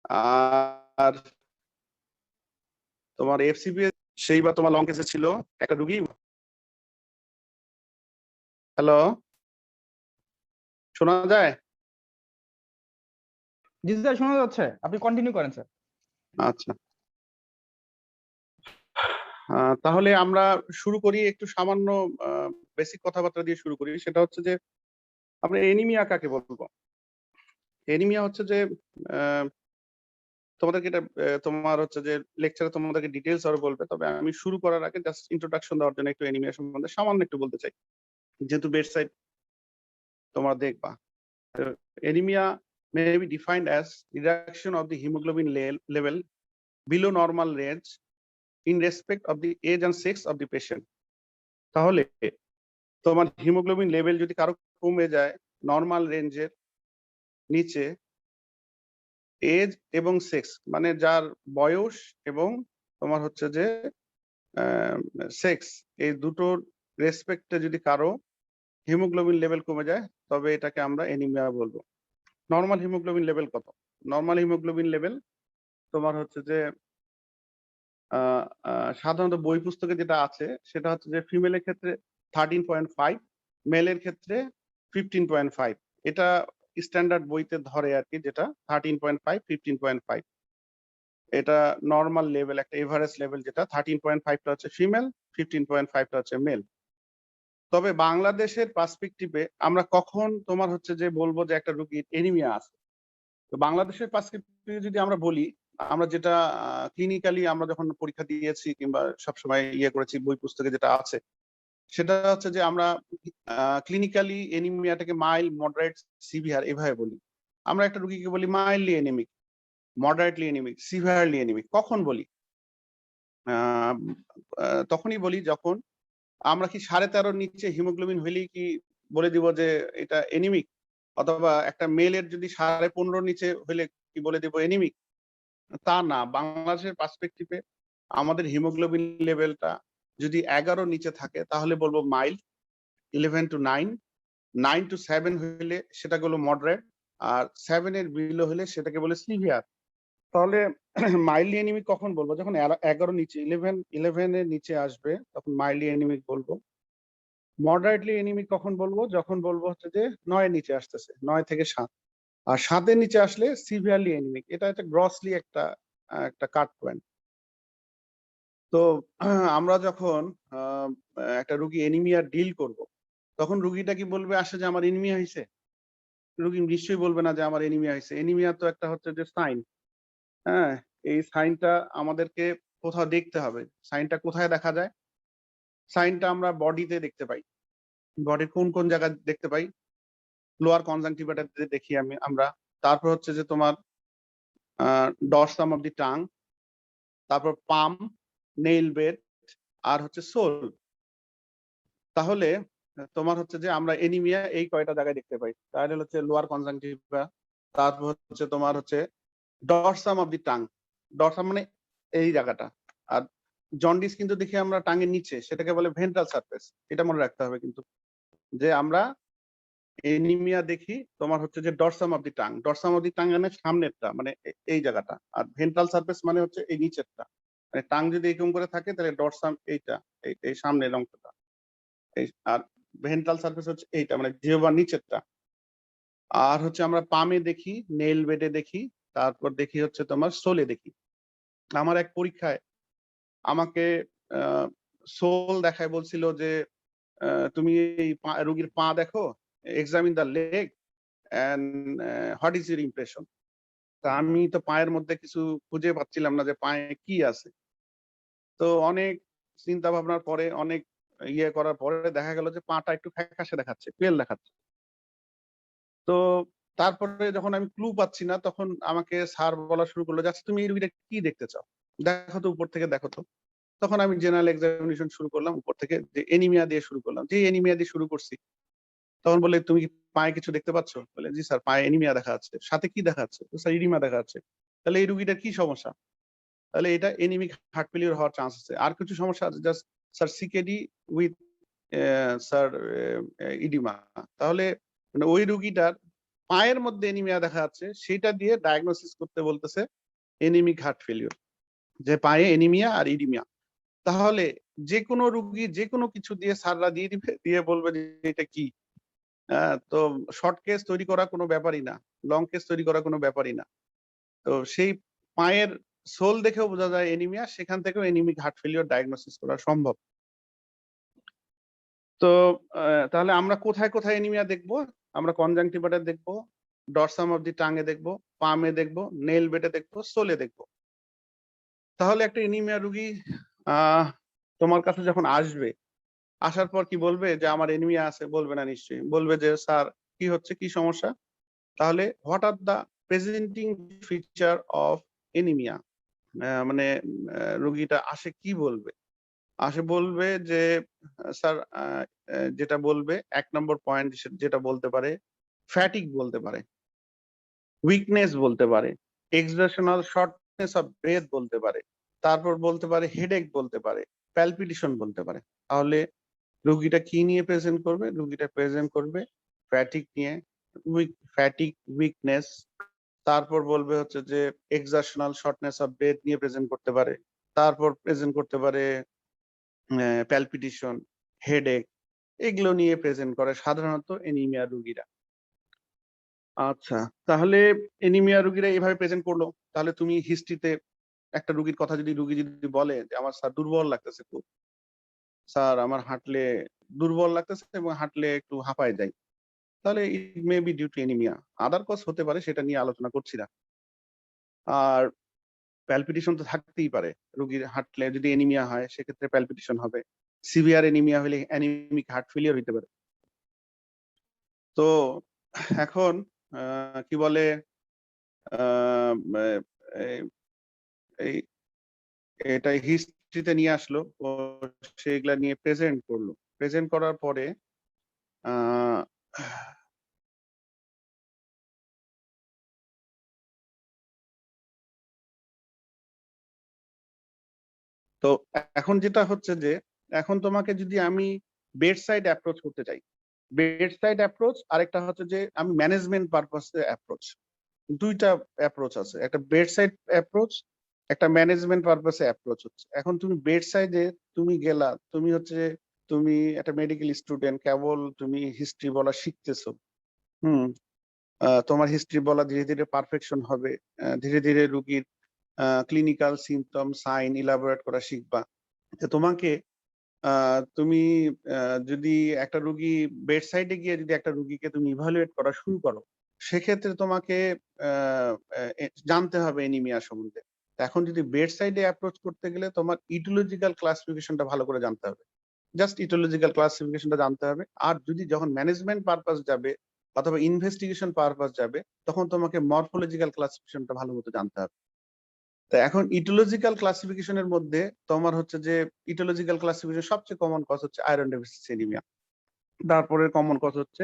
আর তোমার এফসিপি সেই বা তোমার লং কেসে ছিল একটা রুগী। হ্যালো, শোনা যায়? জি স্যার, শোনা যাচ্ছে, আপনি কন্টিনিউ করেন স্যার। আচ্ছা, তাহলে আমরা শুরু করি একটু সামান্য বেসিক কথাবার্তা দিয়ে শুরু করি। সেটা হচ্ছে যে আমরা এনিমিয়া কাকে বলবো। এনিমিয়া হচ্ছে যে আহ, তোমাদেরকে এটা তোমার হচ্ছে যে লেকচারে তোমাদেরকে ডিটেলস আরো বলবে, তবে আমি শুরু করার আগে জাস্ট ইন্ট্রোডাকশন দেওয়ার জন্য একটু এনিমিয়া সম্বন্ধে সামান্য একটু বলতে চাই, যেহেতু বেড সাইড তোমরা দেখবা। Anemia may be defined as reduction of the hemoglobin level below normal range in respect of the age and sex of the patient. তাহলে তোমার হিমোগ্লোবিন লেভেল যদি কারো কমে যায় নর্মাল রেঞ্জের নিচে, এজ এবং সেক্স মানে যার বয়স এবং তোমার হচ্ছে যে সেক্স, এই দুটোর রেসপেক্টে যদি কারো হিমোগ্লোবিন লেভেল কমে যায় তবে এটাকে আমরা এনিমিয়া বলবো। নর্মাল হিমোগ্লোবিন লেভেল কত? নর্মাল হিমোগ্লোবিন লেভেল তোমার হচ্ছে যে সাধারণত বই পুস্তকে যেটা আছে সেটা হচ্ছে যে ফিমেলের ক্ষেত্রে 13.5, মেলের ক্ষেত্রে 15.5। এটা স্ট্যান্ডার্ড বইতে ধরে আর কি, যেটা 13.5 15.5 এটা নর্মাল লেভেল, একটা এভারেজ লেভেল, যেটা 13.5টা হচ্ছে ফিমেল, 15.5টা হচ্ছে মেল। তবে বাংলাদেশের পার্সপেক্টিভে আমরা কখন তোমার হচ্ছে যে বলবো যে একটা রোগীর এনিমিয়া আছে, তো বাংলাদেশের পার্সপেক্টিভে যদি আমরা বলি, আমরা যেটা ক্লিনিক্যালি আমরা যখন পরীক্ষা দিয়েছি কিংবা সবসময় করেছি বই পুস্তকে যেটা আছে, সেটা হচ্ছে যে আমরা ক্লিনিক্যালি এনিমিয়াটাকে মাইল্ড, মডারেট, সিভিয়ার এভাবে বলি। আমরা একটা রোগীকে বলি mildly anaemic, moderately anaemic, severely anaemic. কখন বলি? তখনই বলি যখন আমরা কি 13.5 নিচে হিমোগ্লোবিন হইলেই কি বলে দিব যে এটা এনিমিক, অথবা একটা মেলের যদি 15.5 নিচে হইলে কি বলে দিব এনিমিক? তা না। বাংলাদেশের পার্সপেক্টিভে আমাদের হিমোগ্লোবিন লেভেলটা যদি 11 নিচে থাকে তাহলে বলবো মাইল্ড, 11 to 9, 9 to 7 হইলে সেটাকে বলবো মডারেট, আর 7 এর বিলো হলে সেটাকে বলে সিভিয়ার। তাহলে মাইল্ডলি এনিমিক কখন বলবো? যখন 11 নিচে, 11 এর নিচে আসবে তখন মাইল্ডলি এনিমিক বলবো। মডারেটলি এনিমিক কখন বলবো? যখন বলবো হচ্ছে যে 9 এর নিচে আসতেছে, 9 থেকে 7। আর 7 এর নিচে আসলে সিভিয়ারলি এনিমিক। এটা একটা গ্রসলি একটা একটা কাট পয়েন্ট। তো আমরা যখন একটা রুগী এনিমিয়া ডিল করব, তখন রুগীটা কি বলবে আসে যে আমার এনিমিয়া হয়েছে? রুগী নিশ্চয়ই বলবে না যে আমার এনিমিয়া হয়েছে। এনিমিয়া তো একটা হচ্ছে যে সাইন। হ্যাঁ, এই সাইনটা আমাদেরকে কোথাও দেখতে হবে। সাইনটা কোথায় দেখা যায়? সাইনটা আমরা বডিতে দেখতে পাই। বডির কোন কোন জায়গায় দেখতে পাই? লোয়ার কনজাংটিভাটাতে দেখি আমরা। তারপর হচ্ছে যে তোমার ডরসাম অফ দি টাং, তারপর পাম, নেইল বেড, আর হচ্ছে সোল। তাহলে তোমার হচ্ছে যে আমরা এনিমিয়া এই কয়টা জায়গায় দেখতে পাই। তাহলে হচ্ছে লোয়ার কনজাংটিভা, তারপর হচ্ছে তোমার হচ্ছে dorsum of the tongue. Dorsum মানে এই জায়গাটা। আর জন্ডিস কিন্তু দেখি আমরা টাঙের নিচে, সেটাকে বলে ভেন্ট্রাল সারফেস। এটা মনে রাখতে হবে কিন্তু, যে আমরা এনিমিয়া দেখি তোমার হচ্ছে যে dorsum of the tongue. Dorsum of the tongue মানে সামনেরটা, মানে এই জায়গাটা। আর ভেন্ট্রাল সারফেস মানে হচ্ছে এই নিচেরটা। মানে টাং যদি এরকম করে থাকে তাহলে ডরসাম এইটা, এই সামনের অংশটা। এই আর ভেন্ট্রাল সারফেস হচ্ছে এইটা, মানে জিহ্বার নিচেরটা। আর হচ্ছে আমরা পামে দেখি, নেইল বেডে দেখি, তারপর দেখি হচ্ছে তোমার সোলে দেখি। আমার এক পরীক্ষায় আমাকে সোল দেখায়, বলছিল যে তুমি এই রোগীর পা দেখো, examine the leg and what is your impression. তা আমি তো পায়ের মধ্যে কিছু খুঁজে পাচ্ছিলাম না যে পায়ে কি আছে। তো অনেক চিন্তা ভাবনার পরে, অনেক করার পরে দেখা গেল যে পাটা একটু ফ্যাকাশে দেখাচ্ছে, পেল দেখাচ্ছে। তো তারপরে যখন আমি ক্লু পাচ্ছি না, তখন আমাকে স্যার বলা শুরু করলো যে আচ্ছা তুমি এই রোগীটা কি দেখতে চাও, দেখো তো উপর থেকে দেখো তো। তখন আমি জেনারেল এক্সামিনেশন শুরু করলাম উপর থেকে, যে এনিমিয়া দিয়ে শুরু করলাম। যে এনিমিয়া দিয়ে শুরু করছি, তখন বলে তুমি কি পায়ে কিছু দেখতে পাচ্ছ? বলে জি স্যার, পায়ে এনিমিয়া দেখা যাচ্ছে। সাথে কি দেখা যাচ্ছে? স্যার ইডিমা দেখা যাচ্ছে। তাহলে এই রোগীটার কি সমস্যা? তাহলে এটা এনিমিক হার্ট ফেলিওর হওয়ার চান্স আছে। আর কিছু সমস্যা আছে, just sir CKD with sir edema. তাহলে মানে ওই রোগীটার পায়ের মধ্যে এনিমিয়া দেখা যাচ্ছে সেটা দিয়ে ডায়াগনোসিস করতে বলতেছে এনিমিক হার্ট ফেলিওর, যে পায়ে এনিমিয়া আর ইডিমিয়া। তাহলে যে কোনো রুগী যে কোনো কিছু দিয়ে স্যাররা দিয়ে দিবে, দিয়ে বলবে যে এটা কি। তো শর্ট কেস তৈরি করা কোনো ব্যাপারই না, লং কেস তৈরি করা কোনো ব্যাপারই না। তো সেই পায়ের সোল দেখেও বোঝা যায় এনিমিয়া, সেখান থেকেও এনিমিক হার্ট ফেলিওর ডায়াগনোসিস করা সম্ভব। তো তাহলে আমরা কোথায় কোথায় এনিমিয়া দেখবো? আমরা কনজাংটিভাতে দেখবো, ডরসাম অফ দি টাঙে দেখবো, পামে দেখবো, নেল বেটে দেখবো, সোলে দেখবো। তাহলে একটা এনিমিয়া রুগী তোমার কাছে যখন আসবে, আসার পর কি বলবে যে আমার এনিমিয়া আছে? বলবে না নিশ্চয়ই। বলবে যে স্যার কি হচ্ছে, কি সমস্যা? তাহলে what are the presenting feature of anaemia? মানে রুগীটা আসে কি বলবে? আসে বলবে যে স্যার যেটা বলবে ১ নম্বর পয়েন্ট যেটা বলতে পারে, ফ্যাটিগ বলতে পারে, উইকনেস বলতে পারে, এক্সertional শর্টনেস অফ ব্রেথ বলতে পারে, তারপর বলতে পারে হেডেক বলতে পারে, প্যালপিটেশন বলতে পারে। তাহলে রুগীটা কি নিয়ে প্রেজেন্ট করবে? রুগীটা প্রেজেন্ট করবে ফ্যাটিগ নিয়ে, ফ্যাটিগ, উইকনেস, তারপর বলবে হচ্ছে যে এক্সারশনাল শর্টনেস অফ ব্রেথ নিয়ে প্রেজেন্ট করতে পারে, তারপর প্রেজেন্ট করতে পারে প্যালপিটেশন, হেডেক, এগুলো নিয়ে প্রেজেন্ট করে সাধারণত এনিমিয়া রুগীরা। আচ্ছা, তাহলে এনিমিয়া রুগীরা এভাবে প্রেজেন্ট করলো। তাহলে তুমি হিস্ট্রিতে একটা রুগীর কথা যদি রুগী যদি বলে যে আমার স্যার দুর্বল লাগতেছে খুব, স্যার আমার হাঁটলে দুর্বল লাগতেছে এবং হাঁটলে একটু হাঁপায় যাই, তাহলে it may be due to anaemia. Other cause হতে পারে, সেটা নিয়ে আলোচনা করছি না। আর প্যালপিটেশন তো থাকতেই পারে, রুগীর হাঁটলে যদি এনিমিয়া হয় সেক্ষেত্রে প্যালপিটেশন হবে। সিভিয়ার এনিমিয়া হলে অ্যানিমিক হার্ট ফেলিয়ার হইতে পারে। তো এখন কি বলে আহ, এই এই- এটা হিস্ট্রিতে নিয়ে আসলো, ও সেগুলা নিয়ে প্রেজেন্ট করলো। প্রেজেন্ট করার পরে আহ তো এখন যেটা হচ্ছে যে এখন তোমাকে যদি আমি বেড সাইড অ্যাপ্রোচ করতে চাই, বেড সাইড অ্যাপ্রোচ, আরেকটা হচ্ছে যে আমি ম্যানেজমেন্ট পারপাসে অ্যাপ্রোচ, দুইটা অ্যাপ্রোচ আছে, একটা বেড সাইড অ্যাপ্রোচ, একটা ম্যানেজমেন্ট পারপাসে অ্যাপ্রোচ হচ্ছে। এখন তুমি বেড সাইডে তুমি গেলা, তুমি হচ্ছে তুমি একটা মেডিকেল স্টুডেন্ট, কেবল তুমি হিস্ট্রি বলা শিখতেছো। হুম তোমার হিস্ট্রি বলা ধীরে ধীরে পারফেকশন হবে, ধীরে ধীরে রুগীর ক্লিনিক্যাল সিমটম সাইন ইলাবোরেট করা শিখবা। তো তোমাকে তুমি যদি একটা রুগী বেড সাইডে গিয়ে যদি একটা রুগীকে তুমি ইভালুয়েট করা শুরু করো, সেক্ষেত্রে তোমাকে জানতে হবে এনিমিয়া সম্বন্ধে। এখন যদি বেড সাইডে অ্যাপ্রোচ করতে গেলে তোমার ইটিওলজিক্যাল ক্লাসিফিকেশনটা ভালো করে জানতে হবে, জাস্ট ইটিওলজিক্যাল ক্লাসিফিকেশনটা জানতে হবে। আর যদি যখন ম্যানেজমেন্ট পারপাস যাবে অথবা ইনভেস্টিগেশন পারপাস যাবে, তখন তোমাকে মরফোলজিক্যাল ক্লাসিফিকেশনটা ভালো মতো জানতে হবে। তো এখন ইটোলজিক্যাল ক্লাসিফিকেশনের মধ্যে তোমার হচ্ছে যে ইটোলজিক্যাল ক্লাসিফিকেশন সবচেয়ে কমন কজ হচ্ছে আয়রন ডেফিসিয়েন্সি এনিমিয়া। তারপরে কমন কজ হচ্ছে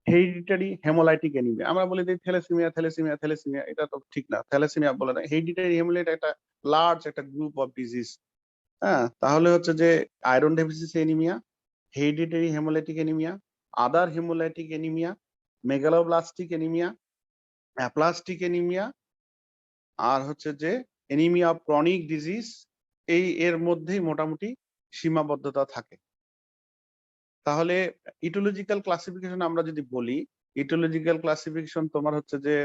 হেরিডিটারি হেমোলাইটিক এনিমিয়া। আমরা বলি যে থ্যালাসেমিয়া থ্যালাসেমিয়া থ্যালাসেমিয়া, এটা তো ঠিক না, থ্যালাসেমিয়া বলে না, হেরিডিটারি হেমোলাইট একটা লার্জ একটা গ্রুপ অফ ডিজিজ। তাহলে হচ্ছে যে iron deficiency anaemia, hereditary haemolytic anaemia, other haemolytic anaemia, megaloblastic anaemia, aplastic anaemia, আর হচ্ছে যে এনিমিয়া অফ ক্রনিক ডিজিজ, এর মধ্যেই মোটামুটি সীমাবদ্ধতা থাকে। তাহলে ইটোলজিক্যাল ক্লাসিফিকেশন আমরা যদি বলি, ইটোলজিক্যাল ক্লাসিফিকেশন তোমার হচ্ছে যে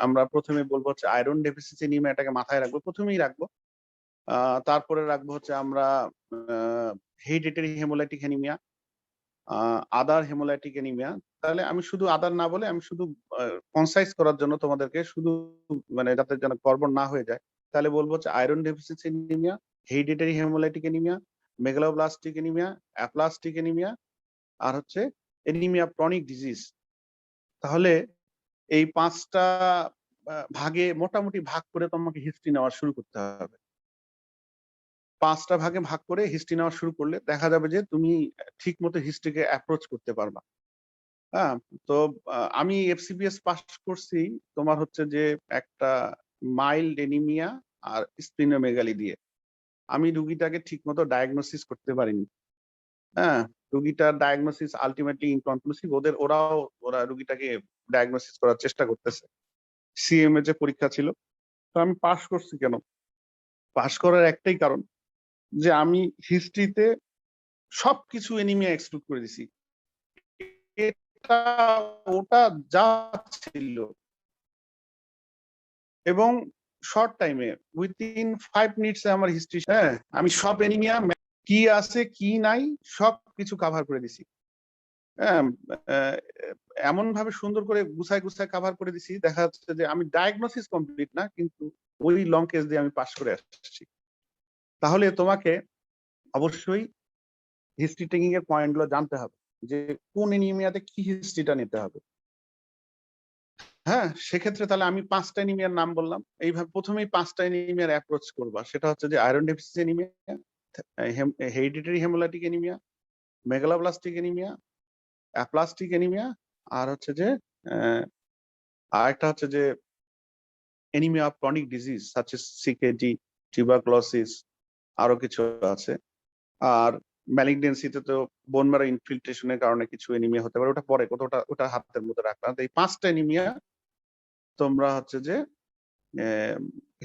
আমরা প্রথমে বলবো হচ্ছে আয়রন ডেফিসিয়েন্সি এনিমিয়া, এটাকে মাথায় রাখবো, প্রথমেই রাখবো। তারপরে রাখবো হচ্ছে আমরা hereditary haemolytic anaemia, other haemolytic anaemia. তাহলে আমি শুধু আদার না বলে আমি শুধু কনসাইজ করার জন্য তোমাদেরকে শুধু মানে যাতে যেন গড়বড় না হয়ে যায়, তাহলে বলবো হচ্ছে iron deficiency anaemia, hereditary haemolytic anaemia, megaloblastic anaemia, aplastic anaemia, আর হচ্ছে এনিমিয়া ক্রনিক ডিজিজ। তাহলে এই 5টা ভাগে মোটামুটি ভাগ করে তোমাকে হিস্ট্রি নেওয়া শুরু করতে হবে। 5টা ভাগে ভাগ করে হিস্ট্রি নেওয়া শুরু করলে দেখা যাবে যে তুমি ঠিক মতো হিস্ট্রিকে অ্যাপ্রোচ করতে পারবা। হ্যাঁ, তো আমি এফসিপিএস পাস করছি তোমার হচ্ছে যে একটা মাইল্ড এনিমিয়া আর স্প্লিনোমেগালি দিয়ে। আমি রুগীটাকে ঠিক মতো ডায়াগনোসিস করতে পারিনি। হ্যাঁ, রুগীটার ডায়াগনোসিস আলটিমেটলি ইনকনক্লুসিভ। ওরা রুগীটাকে ডায়াগনোসিস করার চেষ্টা করতেছে। সিএমএ যে পরীক্ষা ছিল, তো আমি পাস করছি কেন? পাস করার একটাই কারণ যে আমি হিস্ট্রিতে সবকিছু এনিমিয়া এক্সক্লুড করে দিছি। এটা ওটা যা ছিল এবং শর্ট টাইমে উইথিন 5 মিনিটস এ আমার হিস্ট্রি, হ্যাঁ, আমি সব এনিমিয়া কি আছে কি নাই সবকিছু কভার করে দিছি। হ্যাঁ, এমন ভাবে সুন্দর করে গুছায় গুছায় কভার করে দিছি, দেখা যাচ্ছে যে আমি ডায়াগনোসিস কমপ্লিট না, কিন্তু ওই লং কেস দিয়ে আমি পাস করে আসছি। তাহলে তোমাকে অবশ্যই হিস্ট্রি টেকিং এর পয়েন্ট গুলো জানতে হবে যে কোন এনিমিয়াতে কি হিস্ট্রিটা নিতে হবে। হ্যাঁ, সেক্ষেত্রে তাহলে আমি 5টা এনিমিয়ার নাম বললাম। এইভাবে প্রথমেই 5টা এনিমিয়ার অ্যাপ্রোচ করবা। সেটা হচ্ছে যে iron deficiency anaemia, hereditary haemolytic anaemia, megaloblastic anaemia, aplastic anaemia, আর হচ্ছে যে আরেকটা হচ্ছে যে anaemia of chronic disease such as CKD, tuberculosis, আরো কিছু আছে। আর ম্যালিগনেন্সিতে তো বোন ম্যারো ইনফিল্ট্রেশনের কারণে কিছু এনিমিয়া হতে পারে, ওটা পরে, ওটা হাতের মধ্যে রাখলাম। এই 5টা এনিমিয়া তোমরা হচ্ছে যে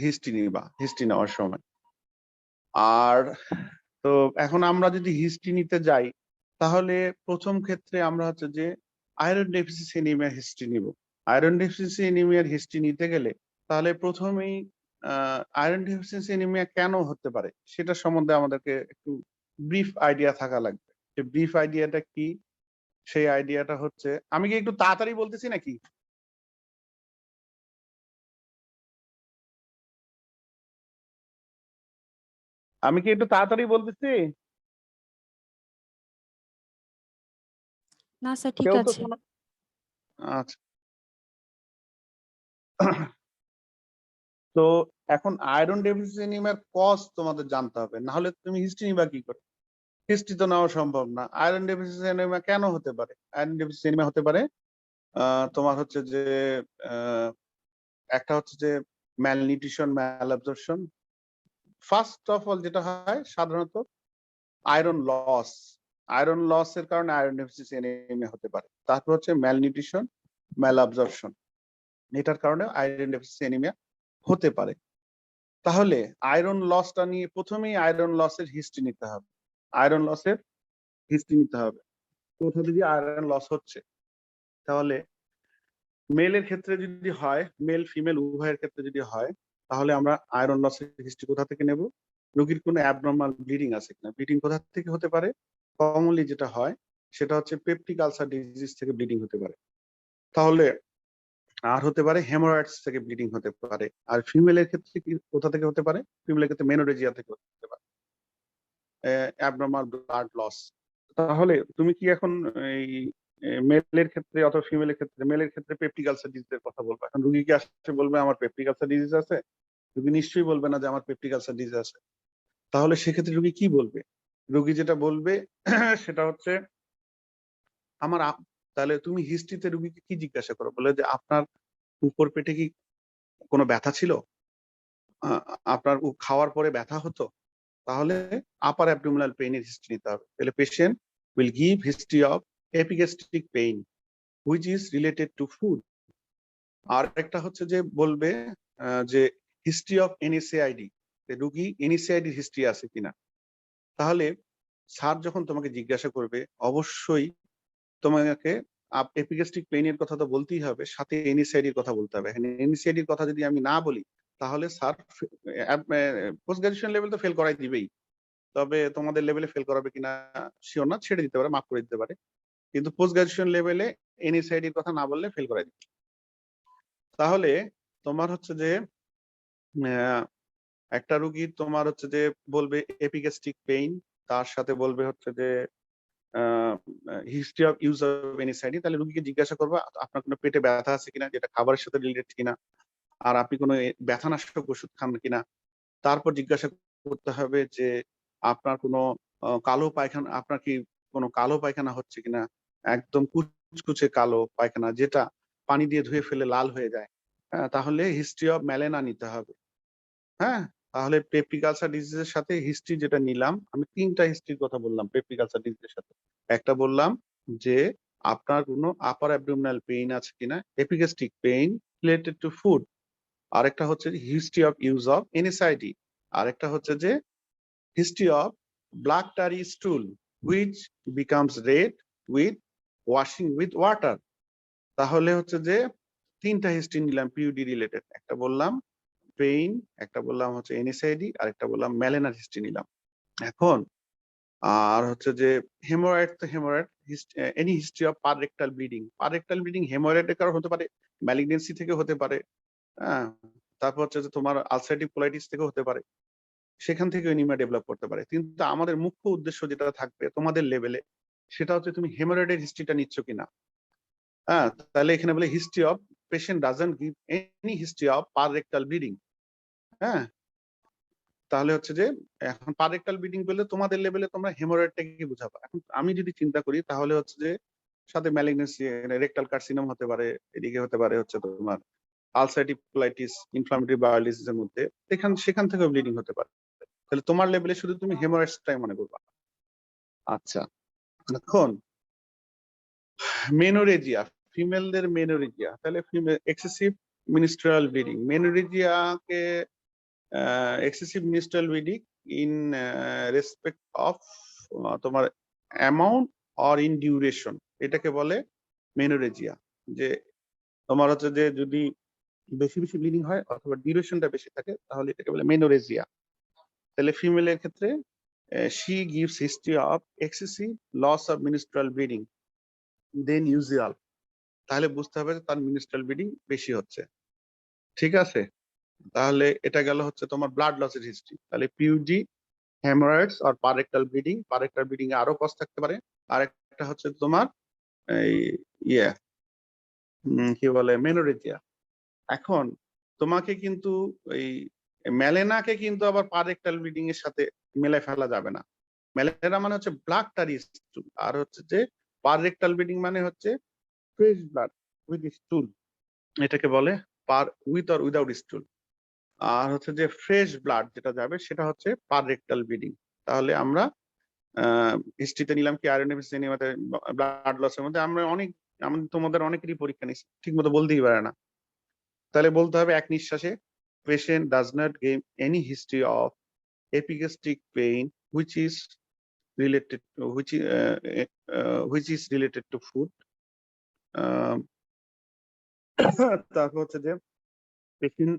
হিস্ট্রি নিবা হিস্ট্রি নেওয়ার সময়। আর তো এখন আমরা যদি হিস্ট্রি নিতে যাই, তাহলে প্রথম ক্ষেত্রে আমরা হচ্ছে যে আয়রন ডেফিসিয়েন্সি এনিমিয়ার হিস্ট্রি নিব। আয়রন ডেফিসিয়েন্সি এনিমিয়ার হিস্ট্রি নিতে গেলে তাহলে প্রথমেই আয়রন ডেফিসিয়েন্সি এনিমিয়া কেন হতে পারে সেটা সম্বন্ধে আমাদেরকে একটু ব্রিফ আইডিয়া থাকা লাগবে। যে ব্রিফ আইডিয়াটা কি, সেই আইডিয়াটা হচ্ছে, আমি কি একটু তাড়াতাড়ি বলতেছি নাকি? আমি কি একটু তাড়াতাড়ি বলতেছি? না স্যার, ঠিক কেউ তো আছে। শোনো। আচ্ছা, তো এখন আয়রন ডেফিসিয়েন্সি এনিমিয়ার কজ তোমাদের জানতে হবে, না হলে তুমি হিস্ট্রি নিবা কি করে? হিস্ট্রি তো নেওয়া সম্ভব না। আয়রন ডেফিসিয়েন্সি এনিমিয়া কেন হতে পারে? আয়রন ডেফিসিয়েন্সি এনিমিয়া হতে পারে তোমার হচ্ছে যে একটা হচ্ছে যে ম্যালনিউট্রিশন, ম্যালঅ্যাবজর্পশন। ফার্স্ট অফ অল যেটা হয় সাধারণত আয়রন লস। আয়রন লস এর কারণে আয়রন ডেফিসিয়েন্সি এনিমিয়া হতে পারে। তারপর হচ্ছে ম্যালনিউট্রিশন, ম্যালঅ্যাবজর্পশন, এটার কারণে আয়রন ডেফিসিয়েন্সি এনিমিয়া হতে পারে। তাহলে আয়রন লসটা নিয়ে প্রথমেই আয়রন লসের হিস্ট্রি নিতে হবে। আয়রন লসের হিস্ট্রি নিতে হবে, কোথা থেকে আয়রন লস হচ্ছে। তাহলে মেলের ক্ষেত্রে যদি হয়, মেল ফিমেল উভয়ের ক্ষেত্রে যদি হয়, তাহলে আমরা আয়রন লসের হিস্ট্রি কোথা থেকে নেব? রোগীর কোনো অ্যাবনর্মাল ব্লিডিং আছে কিনা। ব্লিডিং কোথা থেকে হতে পারে? কমনলি যেটা হয় সেটা হচ্ছে পেপটিক আলসার ডিজিজ থেকে ব্লিডিং হতে পারে। তাহলে আর হতে পারে হেমোরয়েডস থেকে ব্লিডিং হতে পারে। আর ফিমেলের ক্ষেত্রে কি কোথা থেকে হতে পারে? ফিমেলের ক্ষেত্রে মেনোরেজিয়া থেকে হতে পারে, অ্যাবনর্মাল ব্লাড লস। তাহলে তুমি কি এখন এই মেলের ক্ষেত্রে অথবা ফিমেলের ক্ষেত্রে, মেলের ক্ষেত্রে পেপটিক আলসার ডিজিজের কথা বলবো। এখন রুগী কি আসছে বলবে আমার পেপটিক আলসার ডিজিজ আছে? রুগী নিশ্চয়ই বলবে না যে আমার পেপটিক আলসার ডিজিজ আছে। তাহলে সেক্ষেত্রে রুগী কি বলবে? রুগী যেটা বলবে সেটা হচ্ছে আমার তাহলে তুমি হিস্ট্রিতে রুগীকে কি জিজ্ঞাসা করো? বলে যে আপনার উপর পেটে কি কোনো ব্যথা ছিল? আপনার খাওয়ার পরে ব্যথা হতো? তাহলে আপার অ্যাবডোমিনাল পেইনের হিস্ট্রি নিতে হবে। তাহলে patient will give history of epigastric pain which is related to food. আর একটা হচ্ছে যে বলবে যে হিস্ট্রি অফ এনএসএআইডি, রুগী এনএসএআইডি হিস্ট্রি আছে কিনা। তাহলে স্যার যখন তোমাকে জিজ্ঞাসা করবে, অবশ্যই তোমাকে এপিগ্যাস্ট্রিক পেইনের কথা তো বলতেই হবে, সাথে এনএসআইডির কথা বলতে হবে। এখানে এনএসআইডির কথা যদি আমি না বলি, তাহলে স্যার পোস্ট গ্রাজুয়েশন লেভেল তো ফেল করাই দিবেই। তবে তোমাদের লেভেলে ফেল করাবে কিনা শিওর না, ছেড়ে দিতে পারে, মাফ করে দিতে পারে। কিন্তু পোস্ট গ্রাজুয়েশন লেভেলে এনএসআইডির কথা না বললে ফেল করাই দিবে। তাহলে তোমার হচ্ছে যে একটা রুগী তোমার হচ্ছে যে বলবে এপিগ্যাস্ট্রিক পেইন, তার সাথে বলবে হচ্ছে যে history of use of NSAID. তাহলে রুগীকে জিজ্ঞাসা করবো আপনার কোনো পেটে ব্যথা আছে কিনা, যেটা খাবারের সাথে রিলেটেড কিনা, আর আপনি কোনো ব্যথানাশক ওষুধ খান কিনা। তারপর জিজ্ঞাসা করতে হবে যে আপনার কোনো কালো পায়খানা, আপনার কি কোনো কালো পায়খানা হচ্ছে কিনা, একদম কুচকুচে কালো পায়খানা যেটা পানি দিয়ে ধুয়ে ফেলে লাল হয়ে যায়। হ্যাঁ, তাহলে হিস্ট্রি অফ ম্যালেনা নিতে হবে। হ্যাঁ, তাহলে পেপটিক আলসার ডিজিজের সাথে হিস্ট্রি যেটা নিলাম, আমি 3টা হিস্ট্রির কথা বললাম পেপটিক আলসার ডিজিজের সাথে। একটা বললাম যে আপনার কোনো আপার অ্যাবডোমিনাল পেইন আছে কিনা, epigastric pain related to food, আরেকটা হচ্ছে history of use of NSAID, আরেকটা হচ্ছে যে history of black tarry stool which becomes red with washing with water। তাহলে হচ্ছে যে তিনটা হিস্ট্রি নিলাম পিইউডি রিলেটেড, একটা বললাম পেইন, একটা বললাম হচ্ছে এনএসআইডি, আর একটা বললাম মেলেনার হিস্ট্রি নিলাম। এখন আর হচ্ছে যে হেমোরয়েড, তো haemorrhoid any history of per rectal bleeding, per rectal bleeding হেমোরয়েডের কারণ হতে পারে, ম্যালিগনেন্সি থেকে হতে পারে, হ্যাঁ, তারপর হচ্ছে যে তোমার আলসারেটিভ কোলাইটিস থেকে হতে পারে, সেখান থেকে এনিমিয়া ডেভেলপ করতে পারে। কিন্তু আমাদের মুখ্য উদ্দেশ্য যেটা থাকবে তোমাদের লেভেলে, সেটা হচ্ছে তুমি হেমোরয়েডের হিস্ট্রিটা নিচ্ছ কিনা। হ্যাঁ, তাহলে এখানে বলে history of patient doesn't give any history of per rectal bleeding. হ্যাঁ, তাহলে হচ্ছে যে এখন পাররেক্টাল ব্লিডিং বললে তোমাদের লেভেলে তোমরা হেমোরয়েডটাকে কি বুঝাবা। এখন আমি যদি চিন্তা করি তাহলে হচ্ছে যে সাথে ম্যালিগনেন্সি, রেকটাল কার্সিনোম হতে পারে, এদিকে হতে পারে হচ্ছে তোমার আলসারেটিভ কোলাইটিস, ইনফ্লামেটরি বাউল ডিজিজের মধ্যে সেখান থেকেও ব্লিডিং হতে পারে। তাহলে তোমার লেভেলে শুধু তুমি হেমোরয়েডসটাই মনে করবা। আচ্ছা, এখন মেনোরেজিয়া, ফিমেলদের মেনোরেজিয়া, তাহলে ফিমেল এক্সেসিভ মিনিস্ট্রাল ব্লিডিং, মেনোরেজিয়াকে excessive menstrual bleeding in respect of তোমার অ্যামাউন্ট অর ইন ডিউরেশন, এটাকে বলে মেনোরেজিয়া। যে তোমার হচ্ছে যে যদি বেশি বেশি ব্লিডিং হয় অথবা ডিউরেশনটা বেশি থাকে তাহলে এটাকে বলে মেনোরেজিয়া। তাহলে ফিমেলের ক্ষেত্রে she gives history of excessive loss of menstrual bleeding than usual, তাহলে বুঝতে হবে যে তার মিনিস্ট্রাল ব্লিডিং বেশি হচ্ছে। ঠিক আছে, তাহলে এটা গেল হচ্ছে তোমার ব্লাড লসের হিস্ট্রি। তাহলে পিইউডি, হেমোরয়েডস আর পাররেক্টাল ব্লিডিং, পাররেক্টাল ব্লিডিং এ আরো কজ থাকতে পারে। আর একটা হচ্ছে তোমার এই ইয়ে কি বলে মেনোরেজিয়া। এখন তোমাকে কিন্তু এই মেলেনাকে কিন্তু আবার পাররেক্টাল ব্লিডিং এর সাথে মেলে ফেলা যাবে না। মেলেনা মানে হচ্ছে ব্লাড টারি স্টুল, আর হচ্ছে যে পাররেক্টাল ব্লিডিং মানে হচ্ছে ফ্রেশ ব্লাড উইথ স্টুল, এটাকে বলে পার উইথ অর উইদাউট স্টুল। আর হচ্ছে যে ফ্রেশ ব্লাড যেটা যাবে সেটা হচ্ছে পাররেক্টাল ব্লিডিং। তাহলে আমরা হিস্ট্রিতে নিলাম কি আয়রন ডেফিসিয়েন্সি মধ্যে ব্লাড লসের মধ্যে আমরা আমাদের তোমাদের অনেকেরই পরীক্ষা নিচ্ছি ঠিক মতো বলতেই পারে না। তাহলে বলতে হবে এক নিঃশ্বাসে patient does not gave any history of epigastric pain which is related which is related to food। তারপর হচ্ছে যে patient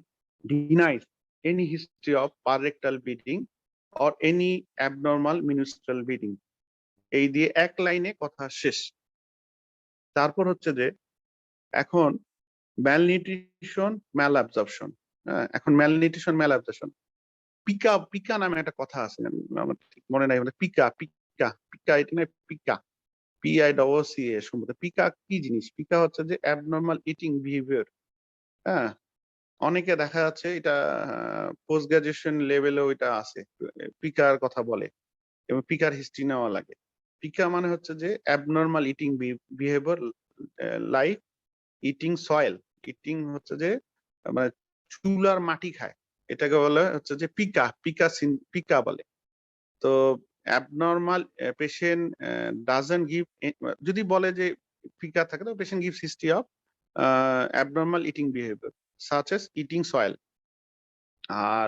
denies any history of parectal bleeding or any abnormal menstrual bleeding। এই দিয়ে এক লাইনে কথা শেষ। তারপর হচ্ছে যে এখন malnutrition malabsorption। এখন malnutrition malabsorption, পিকা পিকা নামে একটা কথা আছে, আমার ঠিক মনে নাই, পিকা পিকা পিকা এটা না পিকা, PICA সম্ভবত। পিকা কি জিনিস? পিকা হচ্ছে যে অ্যাবনর্মাল ইটিং বিহেভিয়ার। হ্যাঁ, অনেকে দেখা যাচ্ছে এটা পোস্ট গ্রাজুয়েশন লেভেলেও এটা আছে, পিকার কথা বলে এবং পিকার হিস্ট্রি নেওয়া লাগে। পিকা মানে হচ্ছে যে abnormal eating behaviour like eating soil, eating হচ্ছে যে মানে চুলার মাটি খায়, এটাকে বলে হচ্ছে যে পিকা, পিকা বলে। তো অ্যাবনর্মাল পেশেন্ট ডাজন্ট গিভ, যদি বলে যে পিকা থাকে তো patient gives history of abnormal eating behaviour such as eating soil. আর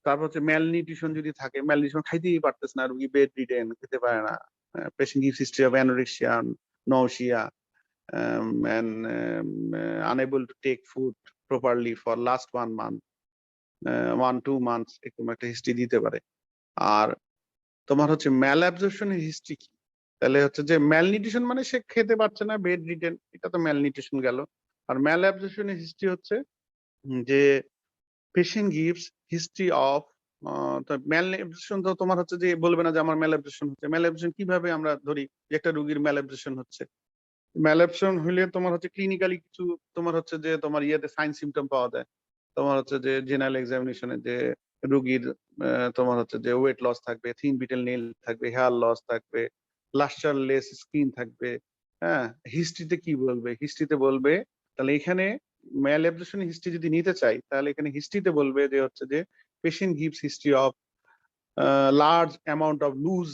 তারপর হচ্ছে ম্যালনিউট্রিশন যদি থাকে, ম্যালনিউট্রিশন খাইতেই পারতেছে না, রুগী বেড রিডেন, খেতে পারে না, patient gives history of anorexia, nausea, and unable to take food properly for last 1 month, 1-2 months, এরকম একটা হিস্ট্রি দিতে পারে। আর তোমার হচ্ছে ম্যালঅ্যাবজর্পশনের হিস্ট্রি কি? তাহলে হচ্ছে যে ম্যালনিউট্রিশন মানে সে খেতে পারছে না, বেড রিডেন, এটা তো ম্যালনিউট্রিশন গেল। আর ম্যালঅ্যাবজর্পশনের হিস্ট্রি হচ্ছে যে পেশেন্ট গিভস হিস্ট্রি অফ ম্যালঅ্যাবজর্পশন। তো তোমার হচ্ছে যে বলবে না যে আমার ম্যালঅ্যাবজর্পশন হচ্ছে। ম্যালঅ্যাবজর্পশন কিভাবে আমরা ধরি যে একটা রোগীর ম্যালঅ্যাবজর্পশন হচ্ছে? ম্যালঅ্যাবজর্পশন হলে তোমার হচ্ছে ক্লিনিক্যালি কিছু তোমার হচ্ছে যে তোমার ইয়েতে সাইন সিমটম পাওয়া যায়। তোমার হচ্ছে যে জেনারেল এক্সামিনেশনে যে রোগীর তোমার হচ্ছে যে ওয়েট লস থাকবে, থিন বিটেল নেল থাকবে, হেয়ার লস থাকবে, লাস্টারলেস স্কিন থাকবে। হ্যাঁ, হিস্ট্রিতে কি বলবে? হিস্ট্রিতে বলবে, তাহলে এখানে ম্যালঅ্যাবজর্পশন হিস্ট্রি যদি নিতে চাই তাহলে এখানে হিস্ট্রিতে বলবে যে হচ্ছে যে patient gives history of large amount of loose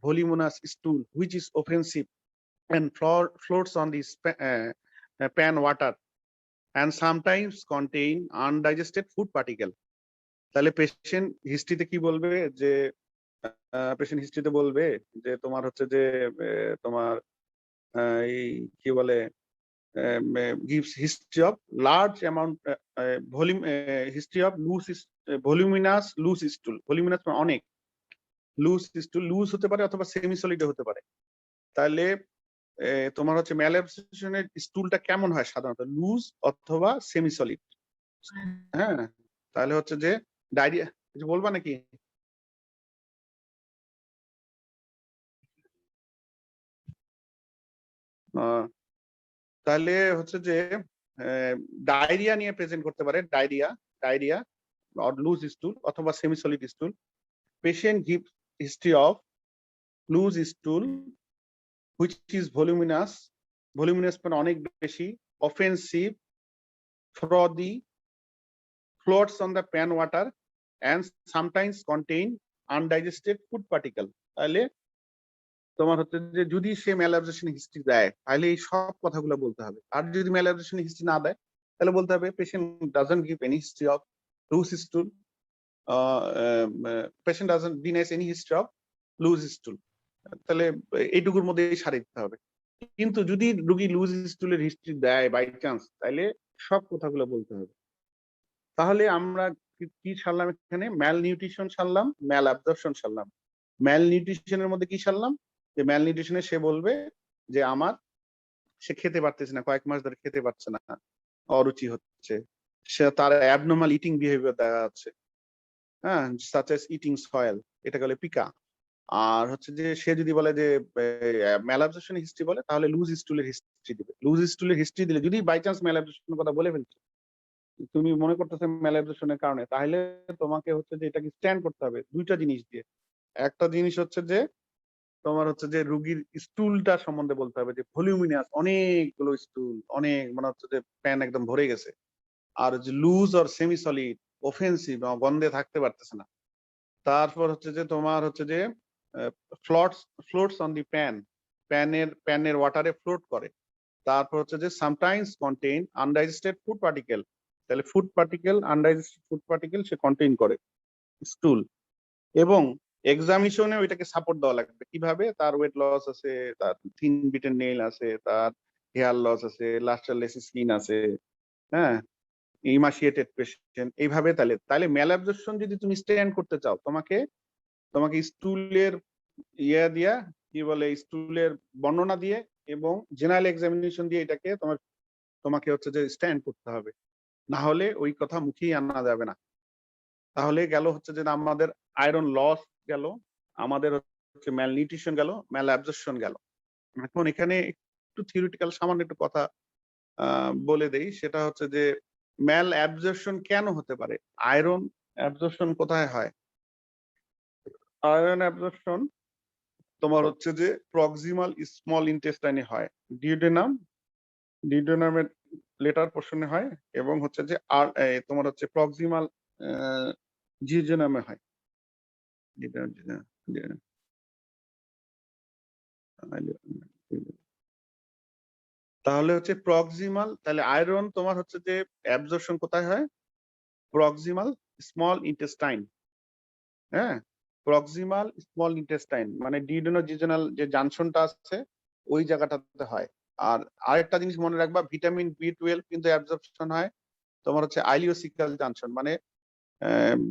voluminous stool which is offensive and floats on the pan water and sometimes contain undigested food particle. তাহলে পেশেন্ট হিস্ট্রিতে কি বলবে যে পেশেন্ট হিস্ট্রিতে বলবে যে তোমার হচ্ছে যে তোমার এই কি বলে gives history of large amount volume history of voluminous loose stool. voluminous মানে অনেক, লুজ স্টুল, লুজ হতে পারে অথবা সেমি সলিড হতে পারে। তাহলে তোমার হচ্ছে ম্যালঅ্যাবজর্পশনের স্টুলটা কেমন হয় সাধারণত, লুজ অথবা সেমি সলিড। হ্যাঁ, তাহলে হচ্ছে যে ডায়রিয়া, কিছু বলবা নাকি? তাহলে হচ্ছে যে ডায়রিয়া নিয়ে প্রেজেন্ট করতে পারে, ডায়রিয়া or loose stool অথবা semi solid stool. Patient give history of loose stool which is voluminous মানে অনেক বেশি, offensive, frothy, floats on the pan water and sometimes contain undigested food particle. তাহলে তোমার হচ্ছে যে যদি সে ম্যালঅ্যাবজর্পশন হিস্ট্রি দেয় তাহলে এই সব কথাগুলো বলতে হবে। আর যদি ম্যালঅ্যাবজর্পশন হিস্ট্রি না দেয় তাহলে বলতে হবে patient doesn't give any history of loose stool, patient doesn't denies any history of loose stool. তাহলে এইটুকুর মধ্যেই সারিয়ে দিতে হবে। কিন্তু যদি রোগী লুজ স্টুলের হিস্ট্রি দেয় বাই চান্স, তাহলে সব কথাগুলো বলতে হবে। তাহলে আমরা কি সারলাম এখানে? ম্যাল নিউট্রিশন সারলাম, ম্যাল অ্যাবজর্পশন সারলাম। ম্যাল নিউট্রিশনের মধ্যে কি সারলাম? যে ম্যাল নিউট্রিশনে সে বলবে যে সে খেতে পারতেছে না, কয়েক মাস ধরে খেতে পারছে না, অরুচি হচ্ছে, সে তার অ্যাবনর্মাল ইটিং বিহেভিয়ার দেখা যাচ্ছে, হ্যাঁ, সাচ এস ইটিং সয়েল, এটা গেলে পিকা। আর হচ্ছে যে সে যদি বলে যে ম্যালঅ্যাবজর্পশন হিস্ট্রি বলে, তাহলে লুজ স্টুলের হিস্ট্রি দিবে। লুজ স্টুলের হিস্ট্রি দিলে যদি বাই চান্স ম্যালঅ্যাবজর্পশনের কথা বলে ফেলছে, তুমি মনে করতেছো ম্যালঅ্যাবজর্পশনের কারণে, তাহলে তোমাকে হচ্ছে যে এটাকে স্ট্যান্ড করতে হবে দুইটা জিনিস দিয়ে। একটা জিনিস হচ্ছে যে তোমার হচ্ছে যে রুগীর স্টুলটা সম্বন্ধে বলতে হবে যে ভলিউমিনাস, অনেকগুলো স্টুল, অনেক মানে হচ্ছে যে প্যান একদম ভরে গেছে। আর যে লুজ আর সেমি সলিড, অফেন্সিভ, গন্ধে থাকতে পারতেছে না। তারপর হচ্ছে যে তোমার হচ্ছে যে ফ্লোটস অন দি প্যানের ওয়াটারে ফ্লোট করে। তারপর হচ্ছে যে sometimes contain undigested food particle, তাহলে food particle, undigested food particle সে কন্টেইন করে স্টুল। এবং এক্সামিনেশনে ওইটাকে সাপোর্ট দেওয়া লাগবে কিভাবে? তার ওয়েট লস আছে, তার থিন বিটেন নেইল আছে, তার হেয়ার লস আছে, লাস্টারলেস স্কিন আছে, হ্যাঁ, ইমাশিয়েটেড পেশেন্ট, এইভাবে। তাহলে ম্যালঅ্যাবজর্পশন যদি তুমি স্ট্যান্ড করতে চাও, তোমাকে স্টুলের দিয়া কি বলে স্টুলের বর্ণনা দিয়ে এবং জেনারেল এক্সামিনেশন দিয়ে এটাকে তোমাকে হচ্ছে যে স্ট্যান্ড করতে হবে, না হলে ওই কথা মুখেই আনা যাবে না। তাহলে গেল হচ্ছে যে আমাদের আয়রন লস গেল, আমাদের হচ্ছে ম্যাল নিউট্রিশন গেল, ম্যাল অ্যাবজর্পশন গেল। এখন এখানে একটু থিওরিটিক্যাল সামান্য একটু কথা বলে দেই, সেটা হচ্ছে যে ম্যাল অ্যাবজর্পশন কেন হতে পারে? আয়রন অ্যাবজর্পশন কোথায় হয়? আয়রন অ্যাবজর্পশন তোমার হচ্ছে যে প্রক্সিমাল স্মল ইন্টেস্টাইনে হয়, ডিউডেনামের লেটার পোর্শনে হয়, এবং হচ্ছে যে আর তোমার হচ্ছে প্রক্সিমাল জিজেনামে হয়। তাহলে হচ্ছে প্রক্সিমাল, তাহলে আয়রন তোমার হচ্ছে যে অ্যাবজর্পশন কোথায় হয়? প্রক্সিমাল স্মল ইন্টেস্টাইন, হ্যাঁ, প্রক্সিমাল স্মল ইন্টেস্টাইন মানে ডিউডেনোজিজেনাল যে জাংশনটা আছে ওই জায়গাটাতে হয়। আর আরেকটা জিনিস মনে রাখবা, ভিটামিন B12 কিন্তু অ্যাবজর্পশন হয় তোমার হচ্ছে আইলিওসিক্যাল জাংশন মানে